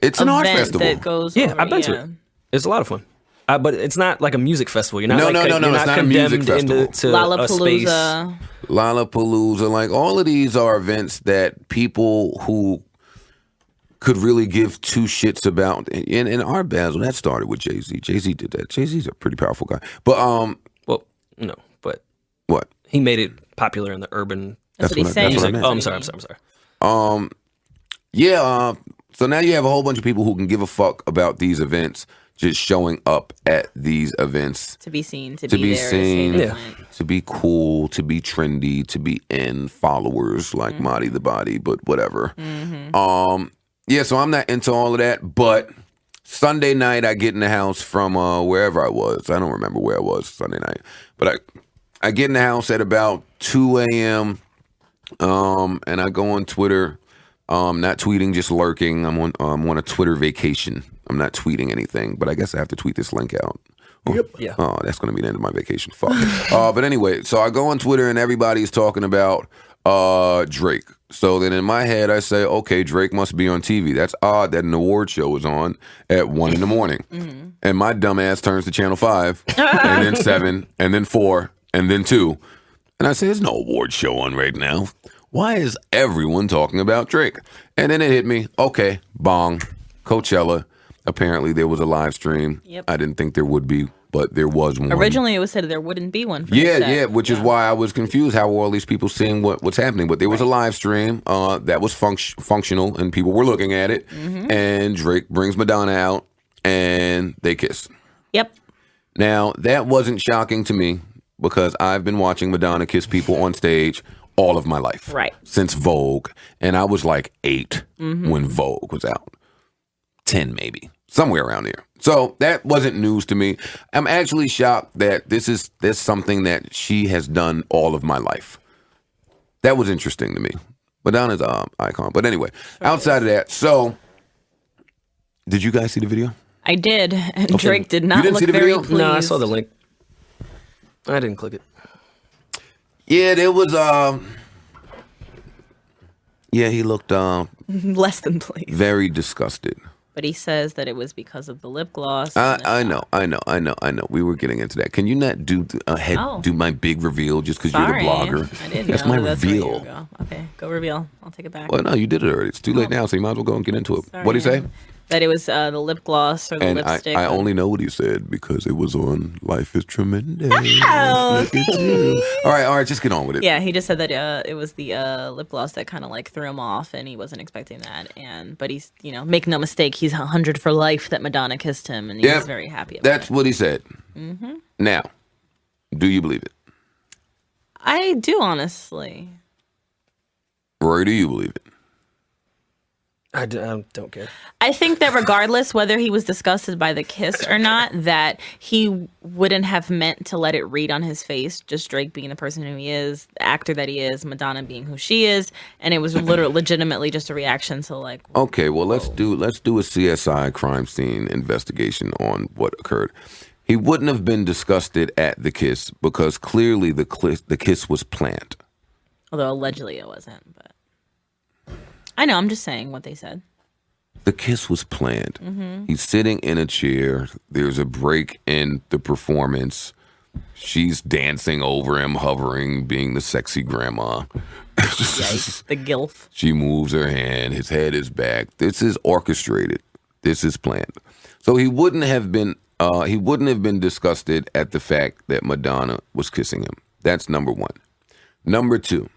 Speaker 4: It's an art
Speaker 6: event
Speaker 4: festival.
Speaker 6: that goes.
Speaker 5: Yeah,
Speaker 6: over,
Speaker 5: I've been to it. It's a lot of fun. But it's not like a music festival. You're not
Speaker 4: No,
Speaker 5: like
Speaker 4: no,
Speaker 5: you're
Speaker 4: it's not a
Speaker 5: condemned
Speaker 4: music festival.
Speaker 5: into a space.
Speaker 6: Lollapalooza.
Speaker 4: Lollapalooza, like all of these are events that people who could really give two shits about. And Art Basel, that started with Jay-Z. Jay-Z did that. Jay-Z's a pretty powerful guy. But
Speaker 5: Well, no, but
Speaker 4: what?
Speaker 5: he made it popular in the urban.
Speaker 6: That's what he's saying.
Speaker 4: That's what I
Speaker 5: music.
Speaker 4: meant.
Speaker 5: I'm sorry.
Speaker 4: Yeah. So now you have a whole bunch of people who can give a fuck about these events, just showing up at these events
Speaker 6: To be seen, to
Speaker 4: to
Speaker 6: be
Speaker 4: be
Speaker 6: there,
Speaker 4: seen,
Speaker 6: say they
Speaker 5: Yeah.
Speaker 6: went.
Speaker 4: to be cool, to be trendy, to be in followers like Marty the Body, but whatever. Yeah, so I'm not into all of that. But Sunday night, I get in the house from wherever I was. I don't remember where I was Sunday night, but I get in the house at about 2 a.m. And I go on Twitter. Not tweeting, just lurking. I'm on a Twitter vacation. I'm not tweeting anything, but I guess I have to tweet this link out. Oh,
Speaker 5: Yeah.
Speaker 4: Oh, that's going to be the end of my vacation. Fuck. But anyway, so I go on Twitter and everybody's talking about Drake. So then in my head, I say, okay, Drake must be on TV. That's odd that an award show is on at 1 a.m. And my dumb ass turns to Channel 5, and then 7, and then 4, and then 2. And I say, there's no award show on right now. Why is everyone talking about Drake? And then it hit me. Okay, bong, Coachella. Apparently there was a live stream.
Speaker 6: Yep.
Speaker 4: I didn't think there would be, but there was one.
Speaker 6: Originally, it was said there wouldn't be one. For this set.
Speaker 4: Yeah, which is why I was confused. How were all these people seeing what's happening? But there was a live stream that was functional, and people were looking at it. And Drake brings Madonna out, and they kiss.
Speaker 6: Yep.
Speaker 4: Now that wasn't shocking to me because I've been watching Madonna kiss people on stage all of my life.
Speaker 6: Right.
Speaker 4: Since Vogue. And I was like 8 when Vogue was out. 10 maybe. Somewhere around there. So that wasn't news to me. I'm actually shocked that this is something that she has done all of my life. That was interesting to me. Madonna's an icon. But anyway, outside of that, so Did you guys see the video?
Speaker 6: I did, and Drake did
Speaker 4: You
Speaker 6: not
Speaker 4: didn't
Speaker 6: look
Speaker 4: see the
Speaker 6: very
Speaker 4: video?
Speaker 6: pleased.
Speaker 5: No, I saw the link. I didn't click it.
Speaker 4: Yeah, there was yeah, he looked
Speaker 6: Less than pleased.
Speaker 4: very disgusted.
Speaker 6: But he says that it was because of the lip gloss. and
Speaker 4: I know. We were getting into that. Can you not do do my big reveal just because you're the
Speaker 6: Sorry,
Speaker 4: blogger?
Speaker 6: I didn't
Speaker 4: That's
Speaker 6: know
Speaker 4: my
Speaker 6: that's where you
Speaker 4: reveal.
Speaker 6: would go. Okay, go reveal. I'll take it back.
Speaker 4: Well, no, you did it already. It's too late now, so you might as well go and get into it. What did he say?
Speaker 6: That it was the lip gloss or the
Speaker 4: And
Speaker 6: lipstick.
Speaker 4: I only know what he said because it was on Life is Tremendous.
Speaker 6: Oh.
Speaker 4: Look at you. All right, just get on with it.
Speaker 6: Yeah, he just said that it was the lip gloss that kind of like threw him off, and he wasn't expecting that. But he's, make no mistake, he's 100 for life that Madonna kissed him, and he's very happy about
Speaker 4: That's
Speaker 6: it.
Speaker 4: what he said. Mm-hmm. Now, do you believe it?
Speaker 6: I do, honestly.
Speaker 4: Rory, do you believe it?
Speaker 5: I don't care.
Speaker 6: I think that regardless whether he was disgusted by the kiss or not, that he wouldn't have meant to let it read on his face, just Drake being the person who he is, the actor that he is, Madonna being who she is, and it was legitimately just a reaction to like.
Speaker 4: Okay, well let's do a CSI crime scene investigation on what occurred. He wouldn't have been disgusted at the kiss because clearly the kiss was planned.
Speaker 6: Although allegedly it wasn't, but I know, I'm just saying what they said.
Speaker 4: The kiss was planned.
Speaker 6: Mm-hmm.
Speaker 4: He's sitting in a chair. There's a break in the performance. She's dancing over him, hovering, being the sexy grandma.
Speaker 6: Yikes, the gilf.
Speaker 4: She moves her hand. His head is back. This is orchestrated. This is planned. So he wouldn't have been disgusted at the fact that Madonna was kissing him. That's number one. Number two,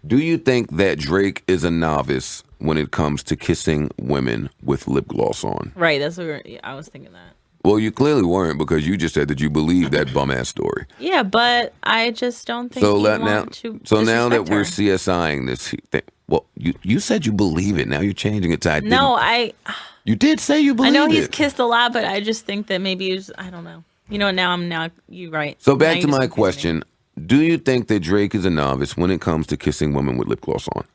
Speaker 4: do you think that Drake is a novice when it comes to kissing women with lip gloss on?
Speaker 6: Right, that's what I was thinking that.
Speaker 4: Well, you clearly weren't because you just said that you believe that bum ass story.
Speaker 6: Yeah, but I just don't think
Speaker 4: So
Speaker 6: you
Speaker 4: that
Speaker 6: want to
Speaker 4: now that
Speaker 6: disrespect
Speaker 4: we're
Speaker 6: her.
Speaker 4: CSIing this thing, well, you said you believe it. Now you're changing it to I didn't. You did say you believe
Speaker 6: I know
Speaker 4: it.
Speaker 6: he's kissed a lot, but I just think that maybe it's, I don't know. Now you're right.
Speaker 4: So
Speaker 6: Now
Speaker 4: back
Speaker 6: you
Speaker 4: to
Speaker 6: just
Speaker 4: my
Speaker 6: confused me.
Speaker 4: question. Do you think that Drake is a novice when it comes to kissing women with lip gloss on?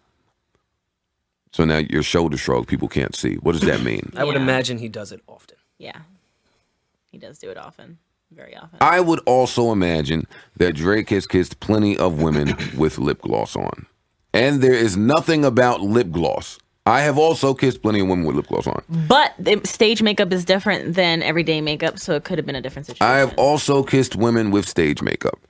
Speaker 4: So now your shoulder shrug, people can't see. What does that mean?
Speaker 5: I would
Speaker 6: Yeah.
Speaker 5: imagine he does it often.
Speaker 6: Yeah, he does do it often, very often.
Speaker 4: I would also imagine that Drake has kissed plenty of women with lip gloss on. And there is nothing about lip gloss. I have also kissed plenty of women with lip gloss on.
Speaker 6: But the stage makeup is different than everyday makeup, so it could have been a different situation.
Speaker 4: I have also kissed women with stage makeup.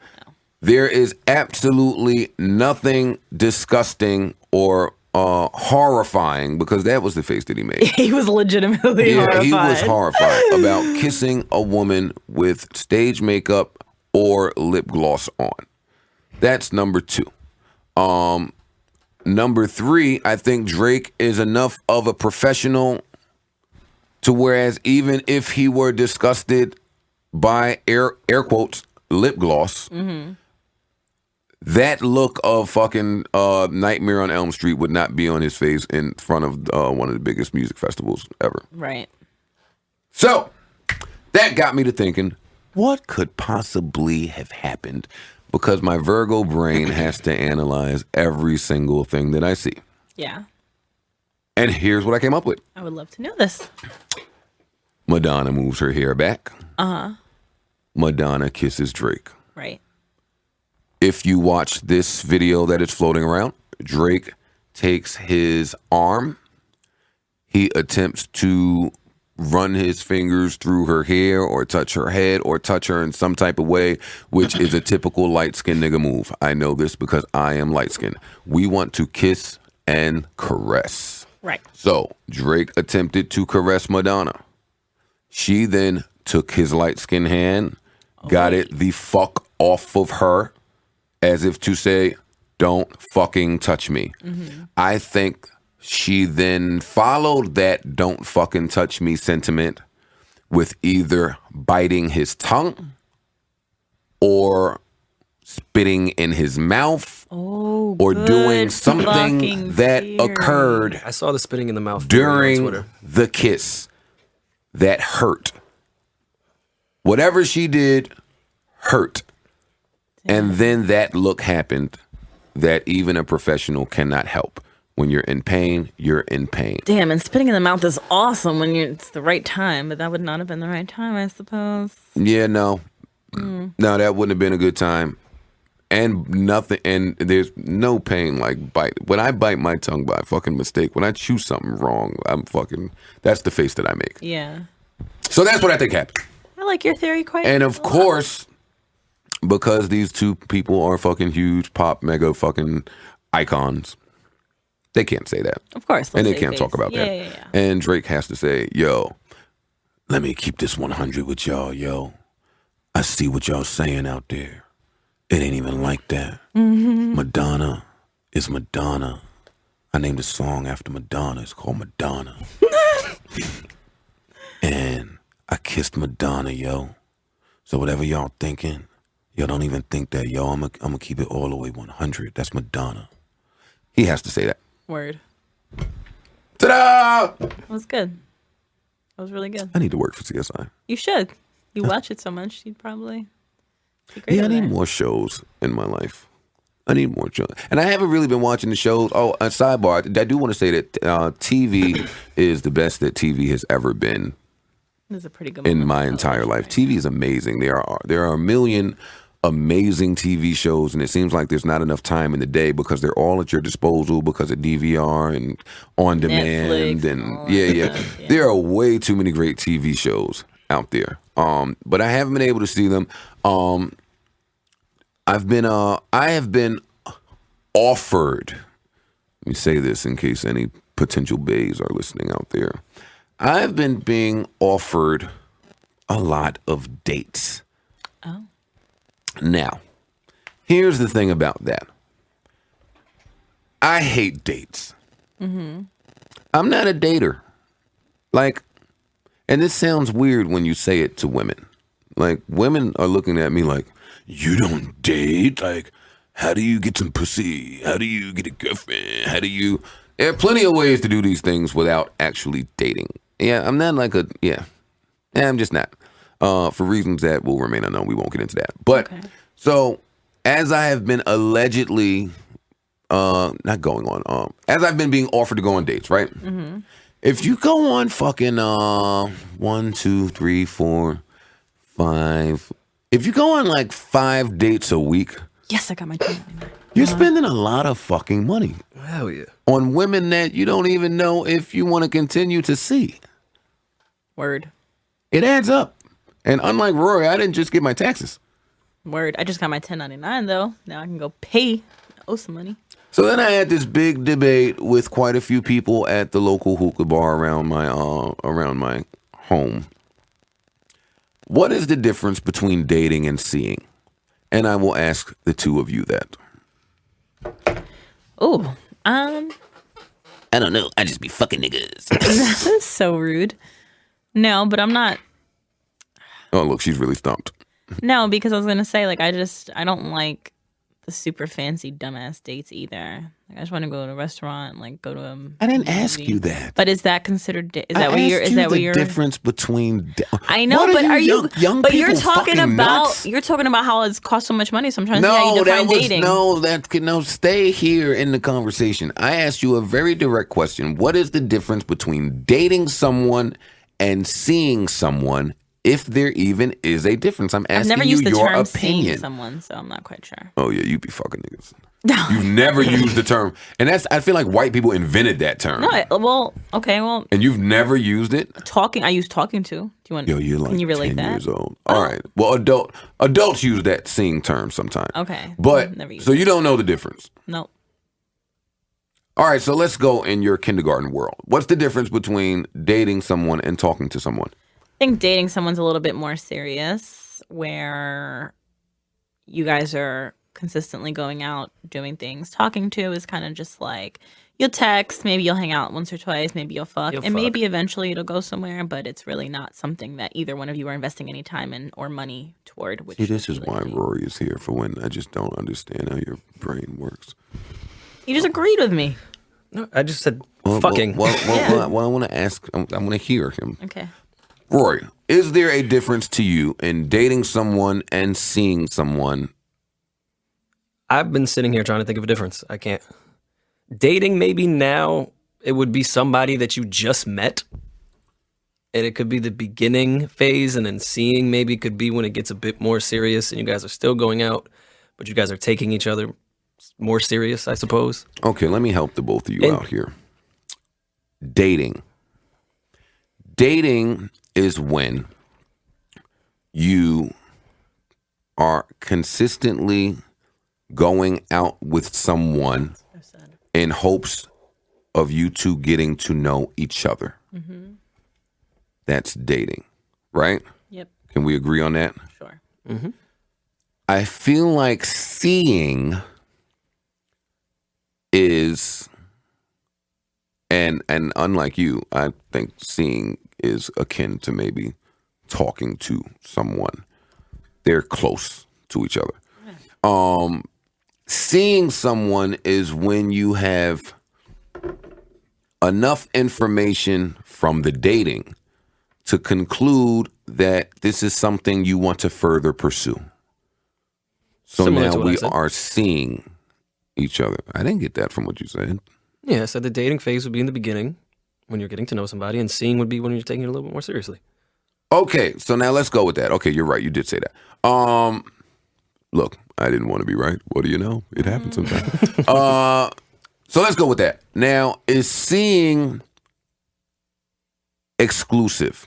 Speaker 4: There is absolutely nothing disgusting or horrifying, because that was the face that he made.
Speaker 6: He was legitimately horrified.
Speaker 4: He was horrified about kissing a woman with stage makeup or lip gloss on. That's number two. Number three, I think Drake is enough of a professional to whereas even if he were disgusted by air quotes lip gloss, that look of fucking Nightmare on Elm Street would not be on his face in front of one of the biggest music festivals ever.
Speaker 6: Right.
Speaker 4: So that got me to thinking, what could possibly have happened? Because my Virgo brain has to analyze every single thing that I see.
Speaker 6: Yeah.
Speaker 4: And here's what I came up with.
Speaker 6: I would love to know this.
Speaker 4: Madonna moves her hair back.
Speaker 6: Uh-huh.
Speaker 4: Madonna kisses Drake.
Speaker 6: Right.
Speaker 4: If you watch this video that is floating around, Drake takes his arm. He attempts to run his fingers through her hair or touch her head or touch her in some type of way, which is a typical light-skinned nigga move. I know this because I am light-skinned. We want to kiss and caress.
Speaker 6: Right.
Speaker 4: So Drake attempted to caress Madonna. She then took his light-skinned hand, got it the fuck off of her, as if to say, don't fucking touch me. Mm-hmm. I think she then followed that don't fucking touch me sentiment with either biting his tongue or spitting in his mouth or doing something that occurred
Speaker 5: I saw the spitting in the mouth on
Speaker 4: during
Speaker 5: Twitter.
Speaker 4: the kiss that hurt. Whatever she did hurt. And then that look happened that even a professional cannot help. When you're in pain, you're in pain.
Speaker 6: Damn, and spitting in the mouth is awesome when it's the right time, but that would not have been the right time, I suppose.
Speaker 4: Yeah, no. No, that wouldn't have been a good time. And nothing, and there's no pain like bite. When I bite my tongue by a fucking mistake, when I chew something wrong, that's the face that I make.
Speaker 6: Yeah.
Speaker 4: So that's what I think happened.
Speaker 6: I like your theory quite
Speaker 4: And of course, because these two people are fucking huge pop mega fucking icons, they can't say that.
Speaker 6: Of course.
Speaker 4: And they can't talk about that.
Speaker 6: Yeah.
Speaker 4: And Drake has to say, yo, let me keep this 100 with y'all, yo. I see what y'all saying out there. It ain't even like that. Madonna is Madonna. I named a song after Madonna. It's called Madonna. And I kissed Madonna, yo. So whatever y'all thinking, yo, don't even think that, yo. I'm gonna keep it all the way 100. That's Madonna. He has to say that.
Speaker 6: Word.
Speaker 4: Ta-da!
Speaker 6: That was good. That was really good.
Speaker 4: I need to work for CSI.
Speaker 6: You should. You watch it so much, you'd probably be great.
Speaker 4: Yeah, I
Speaker 6: at
Speaker 4: need
Speaker 6: it.
Speaker 4: more shows in my life. I need more shows. And I haven't really been watching the shows. Oh, a sidebar. I do want to say that TV is the best that TV has ever been
Speaker 6: This is a pretty good
Speaker 4: in
Speaker 6: moment
Speaker 4: my
Speaker 6: of
Speaker 4: entire life.
Speaker 6: television
Speaker 4: TV is amazing. There are a million amazing TV shows, and it seems like there's not enough time in the day because they're all at your disposal because of DVR and on demand
Speaker 6: Netflix
Speaker 4: and
Speaker 6: all that
Speaker 4: yeah.
Speaker 6: stuff, yeah.
Speaker 4: There are way too many great TV shows out there. But I haven't been able to see them. I have been offered. Let me say this in case any potential bays are listening out there. I've been being offered a lot of dates.
Speaker 6: Oh.
Speaker 4: Now, here's the thing about that. I hate dates. I'm not a dater. Like, and this sounds weird when you say it to women. Like, women are looking at me like, you don't date? Like, how do you get some pussy? How do you get a girlfriend? How do you... There are plenty of ways to do these things without actually dating. Yeah, I'm not like I'm just not. For reasons that will remain unknown. We won't get into that. But, so, as I have been allegedly, not going on, as I've been being offered to go on dates, right? Mm-hmm. If you go on fucking 1, 2, 3, 4, 5, if you go on like 5 dates a week,
Speaker 6: Yes, I got my tongue.
Speaker 4: you're spending a lot of fucking money
Speaker 5: Hell yeah.
Speaker 4: on women that you don't even know if you want to continue to see.
Speaker 6: Word.
Speaker 4: It adds up. And unlike Rory, I didn't just get my taxes.
Speaker 6: Word. I just got my 1099 though. Now I can go pay. I owe some money.
Speaker 4: So then I had this big debate with quite a few people at the local hookah bar around my home. What is the difference between dating and seeing? And I will ask the two of you that.
Speaker 6: Oh,
Speaker 4: I don't know. I just be fucking niggas.
Speaker 6: that is so rude. No, but I'm not.
Speaker 4: Oh, look, she's really stumped.
Speaker 6: No, because I was gonna say like I don't like the super fancy dumbass dates either. Like, I just want to go to a restaurant, like go to a.
Speaker 4: I didn't ask
Speaker 6: movie.
Speaker 4: you that.
Speaker 6: But is that considered? Is that
Speaker 4: I
Speaker 6: what you're?
Speaker 4: asked
Speaker 6: Is that
Speaker 4: you
Speaker 6: what
Speaker 4: the
Speaker 6: you're?
Speaker 4: difference between?
Speaker 6: I know,
Speaker 4: What
Speaker 6: but are you?
Speaker 4: young
Speaker 6: But you're
Speaker 4: people
Speaker 6: talking
Speaker 4: fucking
Speaker 6: about
Speaker 4: nuts?
Speaker 6: you're talking about how it's cost so much money. So I'm trying to see how you define dating.
Speaker 4: No. Stay here in the conversation. I asked you a very direct question. What is the difference between dating someone and seeing someone? If there even is a difference, I'm
Speaker 6: I've
Speaker 4: asking
Speaker 6: never
Speaker 4: you
Speaker 6: used the
Speaker 4: your
Speaker 6: term seeing
Speaker 4: opinion.
Speaker 6: someone, so I'm not quite sure.
Speaker 4: Oh yeah, you be fucking niggas. You've never used the term, and I feel like white people invented that term.
Speaker 6: No, well,
Speaker 4: And you've never used it.
Speaker 6: talking. I use talking to. Do you want?
Speaker 4: Yo, you're like
Speaker 6: can you relate
Speaker 4: 10
Speaker 6: that?
Speaker 4: years old. All right. Well, adults use that seeing term sometimes.
Speaker 6: Okay,
Speaker 4: But
Speaker 6: never used
Speaker 4: so you don't know the difference.
Speaker 6: No.
Speaker 4: All right. So let's go in your kindergarten world. What's the difference between dating someone and talking to someone?
Speaker 6: I think dating someone's a little bit more serious, where you guys are consistently going out, doing things. Talking to is kind of just like you'll text, maybe you'll hang out once or twice, maybe you'll fuck, and maybe eventually it'll go somewhere, but it's really not something that either one of you are investing any time in or money toward. Which
Speaker 4: See, this is
Speaker 6: would be
Speaker 4: why
Speaker 6: like-
Speaker 4: Rory is here, for when I just don't understand how your brain works.
Speaker 6: You just agreed with me.
Speaker 5: No, I just said
Speaker 4: Well,
Speaker 5: fucking.
Speaker 6: Yeah.
Speaker 4: I want to ask, I want to hear him.
Speaker 6: Okay.
Speaker 4: Rory, is there a difference to you in dating someone and seeing someone?
Speaker 5: I've been sitting here trying to think of a difference. I can't. Dating, maybe now it would be somebody that you just met. And it could be the beginning phase, and then seeing maybe could be when it gets a bit more serious and you guys are still going out, but you guys are taking each other more serious, I suppose.
Speaker 4: Okay, let me help the both of you out here. Dating. Dating is when you are consistently going out with someone in hopes of you two getting to know each other.
Speaker 6: Mm-hmm.
Speaker 4: That's dating, right?
Speaker 6: Yep.
Speaker 4: Can we agree on that?
Speaker 6: Sure.
Speaker 5: Mm-hmm.
Speaker 4: I feel like seeing is, and unlike you, I think seeing is akin to maybe talking to someone. They're close to each other. Yeah. Seeing someone is when you have enough information from the dating to conclude that this is something you want to further pursue. So
Speaker 5: Similar to
Speaker 4: now
Speaker 5: what I
Speaker 4: we
Speaker 5: said.
Speaker 4: are seeing each other. I didn't get that from what you said.
Speaker 5: Yeah, so the dating phase would be in the beginning when you're getting to know somebody, and seeing would be when you're taking it a little bit more seriously.
Speaker 4: Okay, so now let's go with that. Okay, you're right. You did say that. Look, I didn't want to be right. What do you know? It happens sometimes. So let's go with that. Now, is seeing exclusive?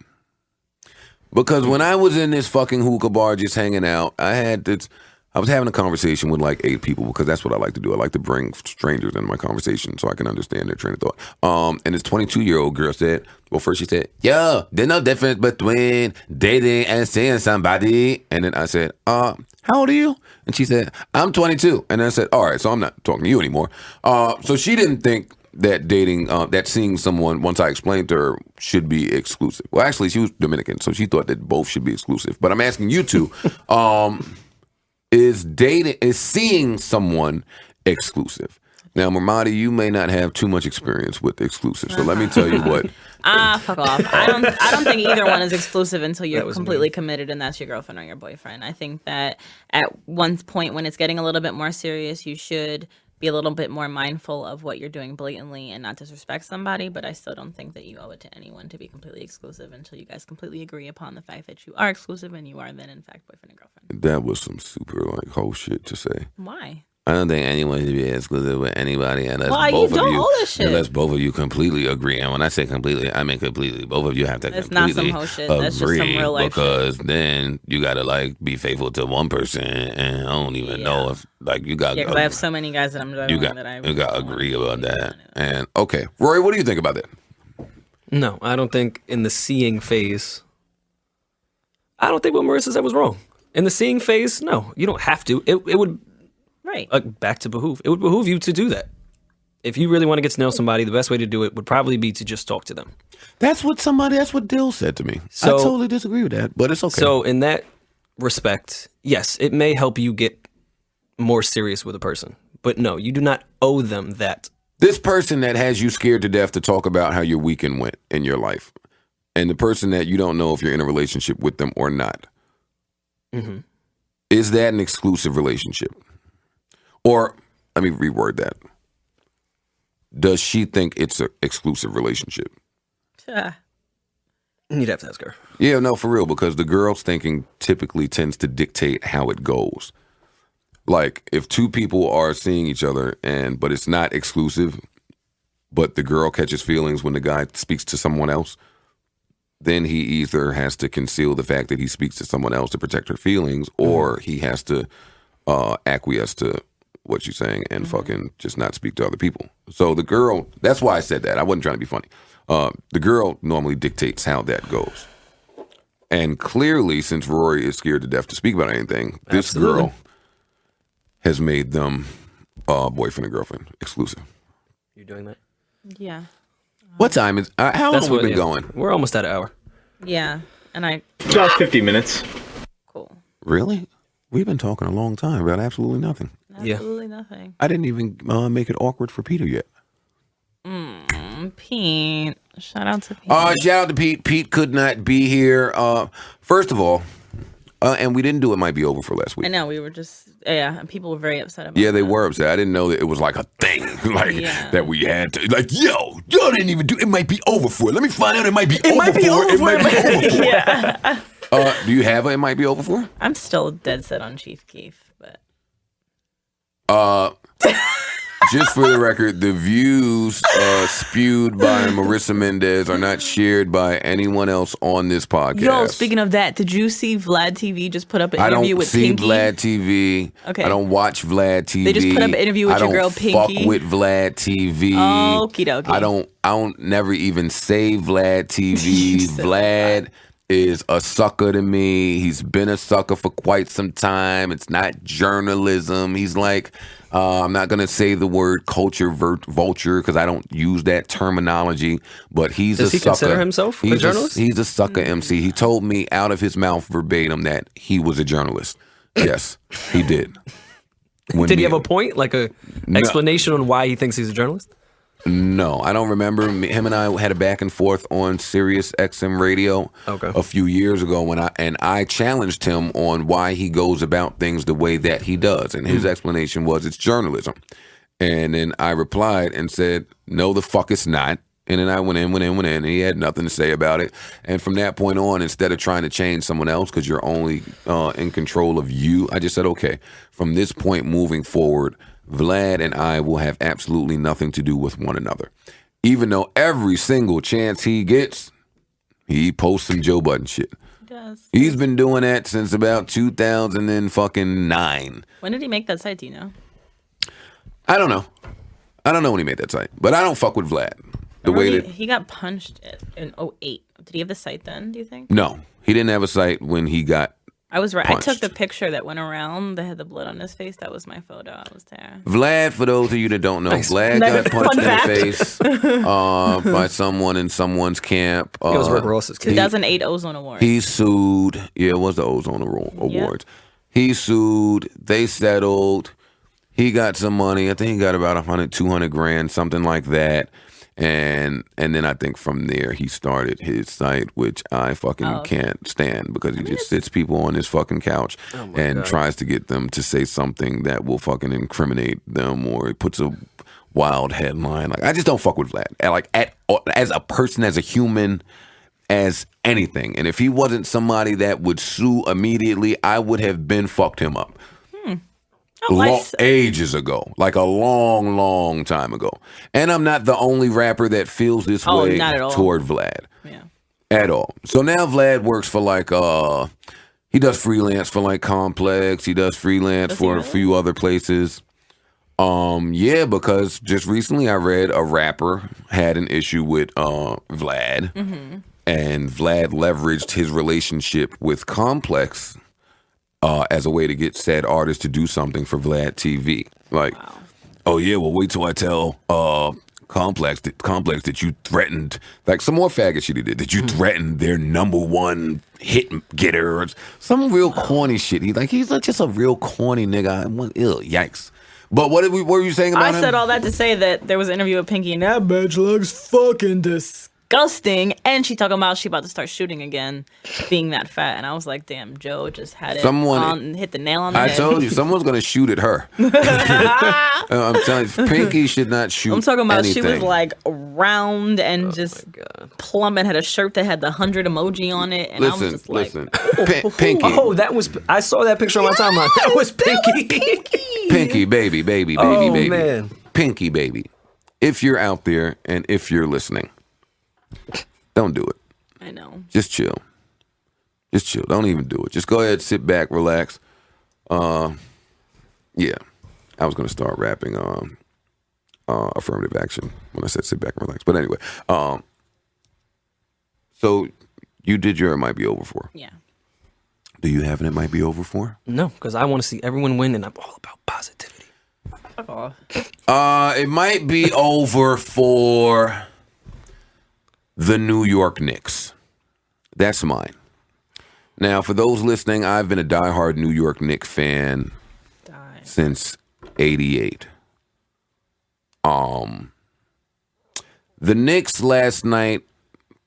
Speaker 4: Because when I was in this fucking hookah bar just hanging out, I was having a conversation with like 8 people because that's what I like to do. I like to bring strangers into my conversation so I can understand their train of thought. And this 22-year-old girl said, well, first she said, yo, there's no difference between dating and seeing somebody. And then I said, how old are you? And she said, I'm 22. And I said, all right, so I'm not talking to you anymore. So she didn't think that dating, that seeing someone, once I explained to her, should be exclusive. Well, actually, she was Dominican, so she thought that both should be exclusive. But I'm asking you two, is seeing someone exclusive? Now, Marmati, you may not have too much experience with exclusive, so let me tell you what.
Speaker 6: Fuck off. I don't think either one is exclusive until you're completely committed and that's your girlfriend or your boyfriend. I think that at one point when it's getting a little bit more serious, you should be a little bit more mindful of what you're doing blatantly and not disrespect somebody, but I still don't think that you owe it to anyone to be completely exclusive until you guys completely agree upon the fact that you are exclusive and you are then in fact boyfriend and girlfriend.
Speaker 4: That was some super like whole shit to say.
Speaker 6: Why?
Speaker 4: I don't think anyone should be exclusive with anybody unless
Speaker 6: Why?
Speaker 4: both
Speaker 6: You
Speaker 4: of
Speaker 6: don't
Speaker 4: you,
Speaker 6: owe this shit.
Speaker 4: unless both of you completely agree. And when I say completely, I mean completely. Both of you have to
Speaker 6: That's not some
Speaker 4: completely
Speaker 6: whole shit. That's just some
Speaker 4: agree
Speaker 6: real life
Speaker 4: because then you gotta like be faithful to one person, and I don't even know if like you got.
Speaker 6: Yeah, because I have so many guys that I'm driving with that I
Speaker 4: you got to agree about that.
Speaker 6: know.
Speaker 4: And okay, Rory, what do you think about that?
Speaker 5: No, I don't think in the seeing phase, I don't think what Marissa said was wrong. In the seeing phase, no, you don't have to. It would,
Speaker 6: Right.
Speaker 5: back to behoove. It would behoove you to do that. If you really want to get to know somebody, the best way to do it would probably be to just talk to them.
Speaker 4: That's what Dill said to me.
Speaker 5: So-
Speaker 4: I totally disagree with that, but it's okay.
Speaker 5: So in that respect, yes, it may help you get more serious with a person. But no, you do not owe them that.
Speaker 4: This person that has you scared to death to talk about how your weekend went in your life, and the person that you don't know if you're in a relationship with them or not, is that an exclusive relationship? Or, let me reword that. Does she think it's an exclusive relationship?
Speaker 5: You'd have to ask her.
Speaker 4: Yeah, no, for real, because the girl's thinking typically tends to dictate how it goes. Like, if two people are seeing each other, but it's not exclusive, but the girl catches feelings when the guy speaks to someone else, then he either has to conceal the fact that he speaks to someone else to protect her feelings, or he has to acquiesce to what she's saying and fucking just not speak to other people. So the girl, that's why I said that. I wasn't trying to be funny. The girl normally dictates how that goes. And clearly, since Rory is scared to death to speak about anything, this girl has made them boyfriend and girlfriend exclusive.
Speaker 5: You're doing that?
Speaker 6: Yeah.
Speaker 4: What time is, how long have we been going?
Speaker 5: We're almost at an hour.
Speaker 6: Yeah. And
Speaker 1: About 50 minutes.
Speaker 6: cool.
Speaker 4: Really? We've been talking a long time about absolutely nothing.
Speaker 6: Absolutely nothing.
Speaker 4: I didn't even make it awkward for Peter yet.
Speaker 6: Pete. Shout out to Pete.
Speaker 4: Shout out to Pete. Pete could not be here. First of all, and we didn't do It Might Be Over for last week.
Speaker 6: I know, we were just, and people were very upset about
Speaker 4: Yeah, they
Speaker 6: that.
Speaker 4: were upset. I didn't know that it was like a thing. like
Speaker 6: Yeah.
Speaker 4: that we had to. Like, yo, y'all didn't even do. It might be over for it. Let me find out. It might be over
Speaker 5: might be
Speaker 4: for
Speaker 5: over
Speaker 4: it. It
Speaker 5: for
Speaker 4: might be
Speaker 5: it.
Speaker 4: over for it.
Speaker 6: Yeah.
Speaker 4: Do you have a? It might be over for.
Speaker 6: I'm still dead set on Chief Keef, but
Speaker 4: Just for the record, the views spewed by Marisa Mendez are not shared by anyone else on this podcast.
Speaker 6: yo, speaking of that, did you see Vlad TV just put up an
Speaker 4: I
Speaker 6: interview
Speaker 4: don't
Speaker 6: with
Speaker 4: see
Speaker 6: Pinky?
Speaker 4: Vlad TV.
Speaker 6: Okay.
Speaker 4: I don't watch Vlad TV.
Speaker 6: They just put up an interview with
Speaker 4: I
Speaker 6: your girl,
Speaker 4: don't
Speaker 6: Pinky.
Speaker 4: fuck with Vlad TV.
Speaker 6: Okie dokie.
Speaker 4: I don't never even say Vlad TV. Vlad is a sucker to me. He's been a sucker for quite some time. It's not journalism. He's like, I'm not going to say the word culture vulture because I don't use that terminology, but he's
Speaker 5: Does
Speaker 4: a
Speaker 5: he
Speaker 4: sucker.
Speaker 5: consider himself a journalist?
Speaker 4: He's a sucker MC. He told me out of his mouth verbatim that he was a journalist. Yes, he did.
Speaker 5: Did he have a point, like a explanation on why he thinks he's a journalist?
Speaker 4: No, I don't remember. Him and I had a back and forth on Sirius XM radio a few years ago when I challenged him on why he goes about things the way that he does, and his explanation was it's journalism. And then I replied and said, "No, the fuck it's not." And then I went in, and he had nothing to say about it. And from that point on, instead of trying to change someone else because you're only in control of you, I just said, okay, from this point moving forward, Vlad and I will have absolutely nothing to do with one another. Even though every single chance he gets, he posts some Joe Budden shit.
Speaker 6: He does.
Speaker 4: He's been doing that since about 2009.
Speaker 6: When did he make that site? Do you know?
Speaker 4: I don't know. I don't know when he made that site, but I don't fuck with Vlad. The way that
Speaker 6: He got punched in 2008. Did he have the site then, do you think?
Speaker 4: no, he didn't have a site when he got
Speaker 6: I was right.
Speaker 4: punched.
Speaker 6: I took the picture that went around that had the blood on his face. That was my photo. I was there.
Speaker 4: Vlad, for those of you that don't know, Vlad got punched in the face by someone in someone's camp.
Speaker 5: It was Rick Ross's kid.
Speaker 6: 2008 Ozone Award.
Speaker 4: He sued. Yeah, it was the Ozone Awards. He sued. They settled. He got some money. I think he got about 100, 200 grand, something like that. And then I think from there he started his site, which I fucking can't stand because he just sits people on his fucking couch and tries to get them to say something that will fucking incriminate them, or he puts a wild headline. Like, I just don't fuck with Vlad. As a person, as a human, as anything. And if he wasn't somebody that would sue immediately, I would have been fucked him up. Ages ago, like a long, long time ago. And I'm not the only rapper that feels this way toward Vlad.
Speaker 6: Yeah.
Speaker 4: At all. So now Vlad works for like, he does freelance for like Complex. He does freelance for a few other places. Yeah, because just recently I read a rapper had an issue with Vlad. Mm-hmm. And Vlad leveraged his relationship with Complex as a way to get said artist to do something for Vlad TV. Like, oh yeah, well wait till I tell Complex that you threatened, like some more faggot shit he did, that you threatened their #1 hit getter or some real corny shit. He's just a real corny nigga. Ew, yikes. But what were you saying about him?
Speaker 6: I said all that to say that there was an interview with Pinky and that bitch looks fucking disgusting. And she talking about she about to start shooting again, being that fat. And I was like, damn, Joe just had it hit the nail on the head.
Speaker 4: I told you, someone's going to shoot at her. I'm telling you, Pinky should not shoot
Speaker 6: I'm talking about
Speaker 4: anything.
Speaker 6: she was like round and just plump and had a shirt that had the 100 emoji on it. And I was just like,
Speaker 4: Pinky.
Speaker 5: Oh, I saw that picture on my timeline. That was Pinky.
Speaker 4: Pinky, baby.
Speaker 5: Man.
Speaker 4: Pinky, baby. If you're out there and if you're listening, don't do it.
Speaker 6: I know.
Speaker 4: Just chill. Don't even do it. Just go ahead, sit back, relax. Yeah. I was going to start rapping affirmative action when I said sit back and relax. But anyway, so you did your It Might Be Over For.
Speaker 6: Yeah.
Speaker 4: Do you have an It Might Be Over For?
Speaker 5: No, because I want to see everyone win, and I'm all about positivity.
Speaker 6: Fuck off.
Speaker 4: It might be over for the New York Knicks. That's mine. Now, for those listening, I've been a diehard New York Knicks fan since '88. The Knicks last night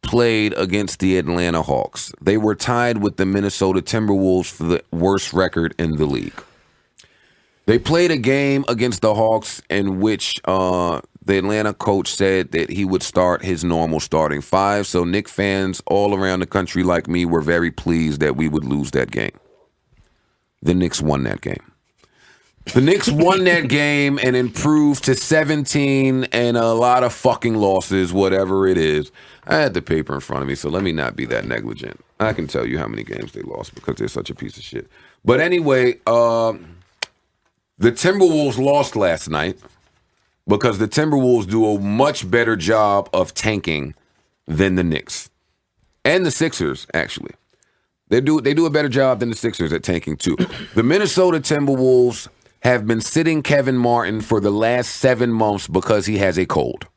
Speaker 4: played against the Atlanta Hawks. They were tied with the Minnesota Timberwolves for the worst record in the league. They played a game against the Hawks in which the Atlanta coach said that he would start his normal starting five. So Knicks fans all around the country like me were very pleased that we would lose that game. The Knicks won that game. The Knicks won that game and improved to 17 and a lot of fucking losses, whatever it is. I had the paper in front of me, so let me not be that negligent. I can tell you how many games they lost because they're such a piece of shit. But anyway, the Timberwolves lost last night because the Timberwolves do a much better job of tanking than the Knicks. And the Sixers, actually. They do a better job than the Sixers at tanking, too. The Minnesota Timberwolves have been sitting Kevin Martin for the last 7 months because he has a cold.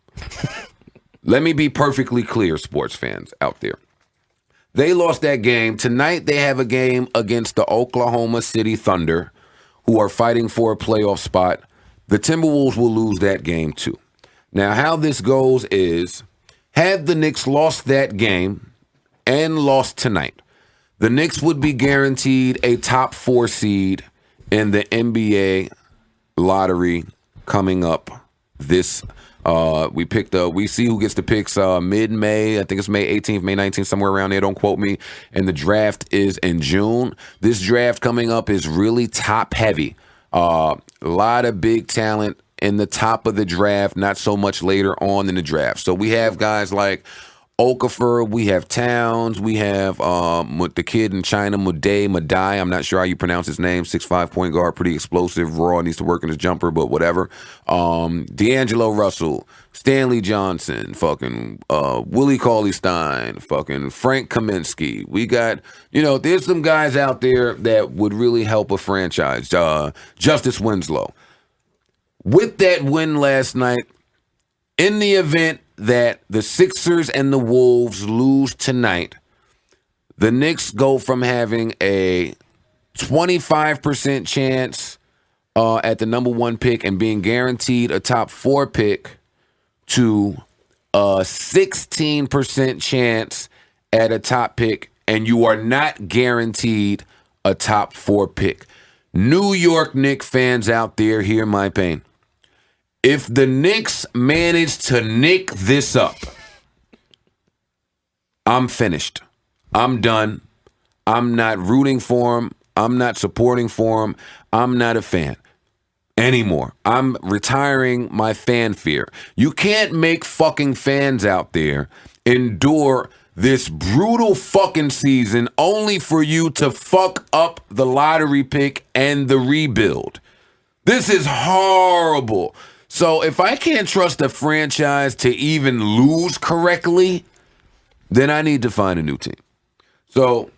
Speaker 4: Let me be perfectly clear, sports fans out there. They lost that game. Tonight they have a game against the Oklahoma City Thunder, who are fighting for a playoff spot. The Timberwolves will lose that game too. Now, how this goes is, had the Knicks lost that game and lost tonight, the Knicks would be guaranteed a top 4 seed in the NBA lottery coming up this we see who gets the picks mid-May. I think it's May 18th, May 19th, somewhere around there. Don't quote me. And the draft is in June. This draft coming up is really top heavy. A lot of big talent in the top of the draft, not so much later on in the draft. So we have guys like Okafor, we have Towns, we have the kid in China, Madai. I'm not sure how you pronounce his name. 6'5" point guard, pretty explosive, raw, needs to work in his jumper, but whatever. D'Angelo Russell, Stanley Johnson, fucking Willie Cauley-Stein, fucking Frank Kaminsky. We got, there's some guys out there that would really help a franchise. Justice Winslow. With that win last night, in the event that the Sixers and the Wolves lose tonight, the Knicks go from having a 25% chance at the number 1 pick and being guaranteed a top 4 pick to a 16% chance at a top pick, and you are not guaranteed a top 4 pick. New York Knicks fans out there, hear my pain. If the Knicks manage to nick this up, I'm finished. I'm done. I'm not rooting for them. I'm not supporting for them. I'm not a fan anymore. I'm retiring my fan fear. You can't make fucking fans out there endure this brutal fucking season only for you to fuck up the lottery pick and the rebuild. This is horrible. So if I can't trust a franchise to even lose correctly, then I need to find a new team. So,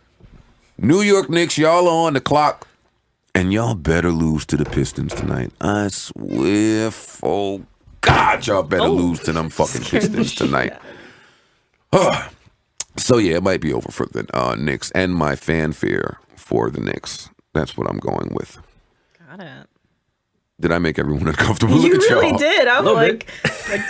Speaker 4: New York Knicks, y'all are on the clock, and y'all better lose to the Pistons tonight. I swear, for God, y'all better lose to them fucking Pistons tonight. So, yeah, it might be over for the Knicks and my fanfare for the Knicks. That's what I'm going with.
Speaker 6: Got it.
Speaker 4: Did I make everyone uncomfortable?
Speaker 6: You
Speaker 4: Look at
Speaker 6: really
Speaker 4: y'all.
Speaker 6: did. I'm like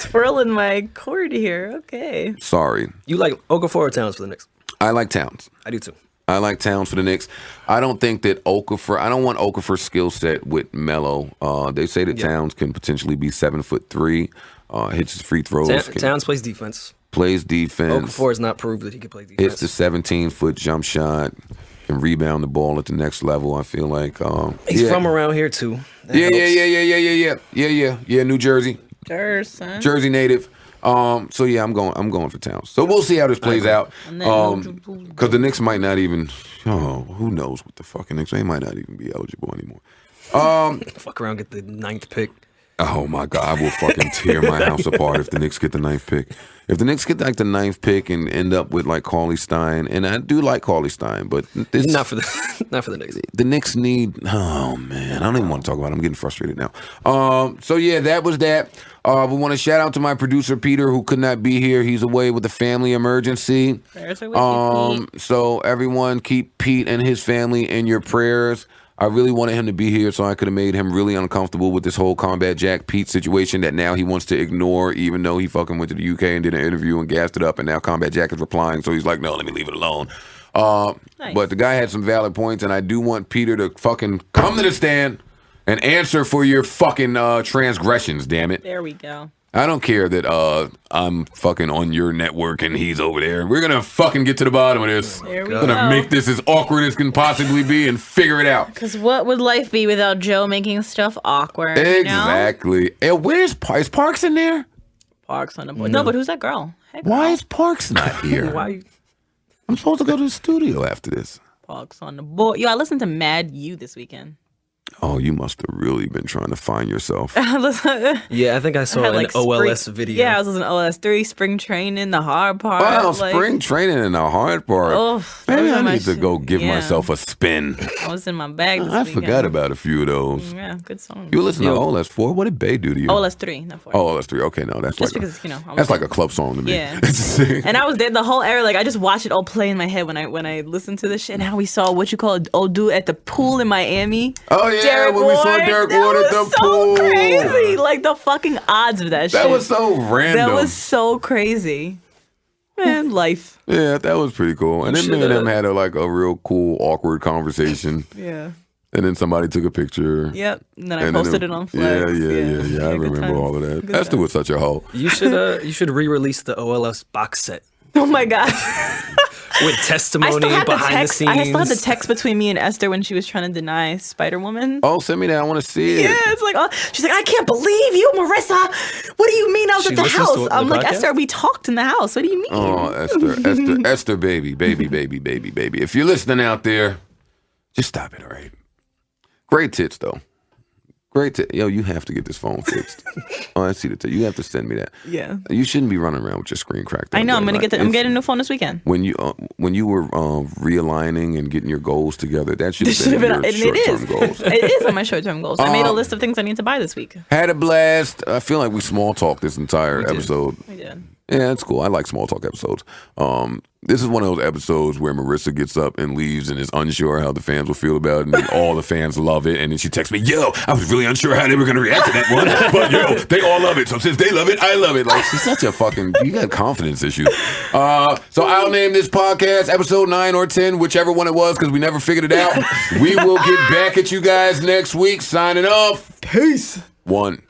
Speaker 6: twirling my cord here. Okay.
Speaker 4: Sorry.
Speaker 5: You like Okafor or Towns for the Knicks?
Speaker 4: I like Towns.
Speaker 5: I do too.
Speaker 4: I like Towns for the Knicks. I don't think that Okafor. I don't want Okafor's skill set with Melo. They say that Towns can potentially be 7'3", hits his free throws.
Speaker 5: Towns plays defense.
Speaker 4: Plays defense.
Speaker 5: Okafor has not proved that he can play defense.
Speaker 4: Hits the 17-foot jump shot. Can rebound the ball at the next level. I feel like
Speaker 5: he's from around here too.
Speaker 4: Yeah. New Jersey. Jersey native. So yeah, I'm going for Towns. So we'll see how this plays out. Because the Knicks might not even. Who knows what the fucking Knicks? They might not even be eligible anymore.
Speaker 5: Fuck around, get the 9th pick.
Speaker 4: Oh my God, I will fucking tear my house apart if the Knicks get the 9th pick. If the Knicks get like the 9th pick and end up with like Cauley-Stein, and I do like Cauley-Stein, but this,
Speaker 5: not for the Knicks.
Speaker 4: The Knicks need. Oh man, I don't even want to talk about it. I'm getting frustrated now. So yeah, that was that. We want to shout out to my producer Peter, who could not be here. He's away with a family emergency.
Speaker 6: Prayers are with you, Pete.
Speaker 4: So everyone, keep Pete and his family in your prayers. I really wanted him to be here, so I could have made him really uncomfortable with this whole Combat Jack Pete situation that now he wants to ignore, even though he fucking went to the UK and did an interview and gassed it up, and now Combat Jack is replying, so he's like, no, let me leave it alone.
Speaker 6: Nice.
Speaker 4: But the guy had some valid points, and I do want Peter to fucking come to the stand and answer for your fucking transgressions, damn it.
Speaker 6: There we go.
Speaker 4: I don't care that I'm fucking on your network and he's over there. We're gonna fucking get to the bottom of this.
Speaker 6: There we
Speaker 4: We're gonna
Speaker 6: go.
Speaker 4: make this as awkward as can possibly be and figure it out.
Speaker 6: Because what would life be without Joe making stuff awkward?
Speaker 4: Exactly. And where's is Parks in there?
Speaker 6: Parks on the board. No, but who's that girl? Hey, girl.
Speaker 4: Why is Parks not here?
Speaker 5: Why?
Speaker 4: I'm supposed to go to the studio after this.
Speaker 6: Parks on the board. Yo, I listened to Mad You this weekend.
Speaker 4: Oh, you must have really been trying to find yourself.
Speaker 5: Yeah, I think I saw an OLS video.
Speaker 6: Yeah, I was listening to OLS3, spring training, the hard part.
Speaker 4: Wow, spring training in the hard part.
Speaker 6: Oh,
Speaker 4: Maybe
Speaker 6: those
Speaker 4: I
Speaker 6: are my
Speaker 4: need to go
Speaker 6: shit.
Speaker 4: give
Speaker 6: Yeah.
Speaker 4: myself a spin.
Speaker 6: I was in my bag this
Speaker 4: I
Speaker 6: weekend.
Speaker 4: forgot about a few of those.
Speaker 6: Yeah, good song.
Speaker 4: You listen to OLS4? What did Bay do to you?
Speaker 6: OLS3, not 4.
Speaker 4: Oh, OLS3. Okay, no, that's
Speaker 6: Just
Speaker 4: like
Speaker 6: because, I was
Speaker 4: that's like a club song to me.
Speaker 6: Yeah. And I was there the whole era. Like, I just watched it all play in my head when I listened to this shit. And how we saw what you call an old dude at the pool in Miami.
Speaker 4: Oh, yeah, when we saw Derek Ward at the
Speaker 6: so
Speaker 4: pool.
Speaker 6: Crazy. Like, the fucking odds of that shit.
Speaker 4: That was so random.
Speaker 6: That was so crazy. Man, life.
Speaker 4: Yeah, that was pretty cool. And then me and them had a real cool, awkward conversation.
Speaker 6: Yeah.
Speaker 4: And then somebody took a picture.
Speaker 6: Yep. And then I posted it on Flex.
Speaker 4: Yeah. I
Speaker 6: good
Speaker 4: remember
Speaker 6: times.
Speaker 4: all of that.
Speaker 6: Good
Speaker 4: Esther was such a hoe.
Speaker 5: You should re-release the OLS box set
Speaker 6: Oh my God.
Speaker 5: with testimony behind the scenes.
Speaker 6: I still had the text between me and Esther when she was trying to deny Spider-Woman.
Speaker 4: Oh, send me that. I want to see it.
Speaker 6: Yeah, it's like, oh, she's like, I can't believe you, Marissa. What do you mean I was
Speaker 5: She
Speaker 6: at the
Speaker 5: listens
Speaker 6: house?
Speaker 5: to the
Speaker 6: I'm like,
Speaker 5: podcast?
Speaker 6: Esther, we talked in the house. What do you mean?
Speaker 4: Oh, Esther, baby. If you're listening out there, just stop it, all right? Great tits, though. Great tits. Yo, you have to get this phone fixed. Oh, I see the tits. You have to send me that.
Speaker 6: Yeah.
Speaker 4: You shouldn't be running around with your screen cracked.
Speaker 6: I know. I'm
Speaker 4: that
Speaker 6: gonna
Speaker 4: way.
Speaker 6: get. I'm getting a new phone this weekend.
Speaker 4: When you were realigning and getting your goals together, that should have been
Speaker 6: and
Speaker 4: your
Speaker 6: it
Speaker 4: short-term
Speaker 6: is.
Speaker 4: goals.
Speaker 6: It is on my short-term goals. I made a list of things I need to buy this week.
Speaker 4: Had a blast. I feel like we small talked this entire
Speaker 5: did.
Speaker 4: episode.
Speaker 6: I did.
Speaker 4: Yeah, it's cool. I like small talk episodes. This is one of those episodes where Marissa gets up and leaves and is unsure how the fans will feel about it, and then all the fans love it. And then she texts me, "Yo, I was really unsure how they were going to react to that one, but yo, they all love it. So since they love it, I love it." Like, she's such a fucking. You got confidence issues. So I'll name this podcast episode 9 or 10, whichever one it was, because we never figured it out. We will get back at you guys next week. Signing off. Peace. 1.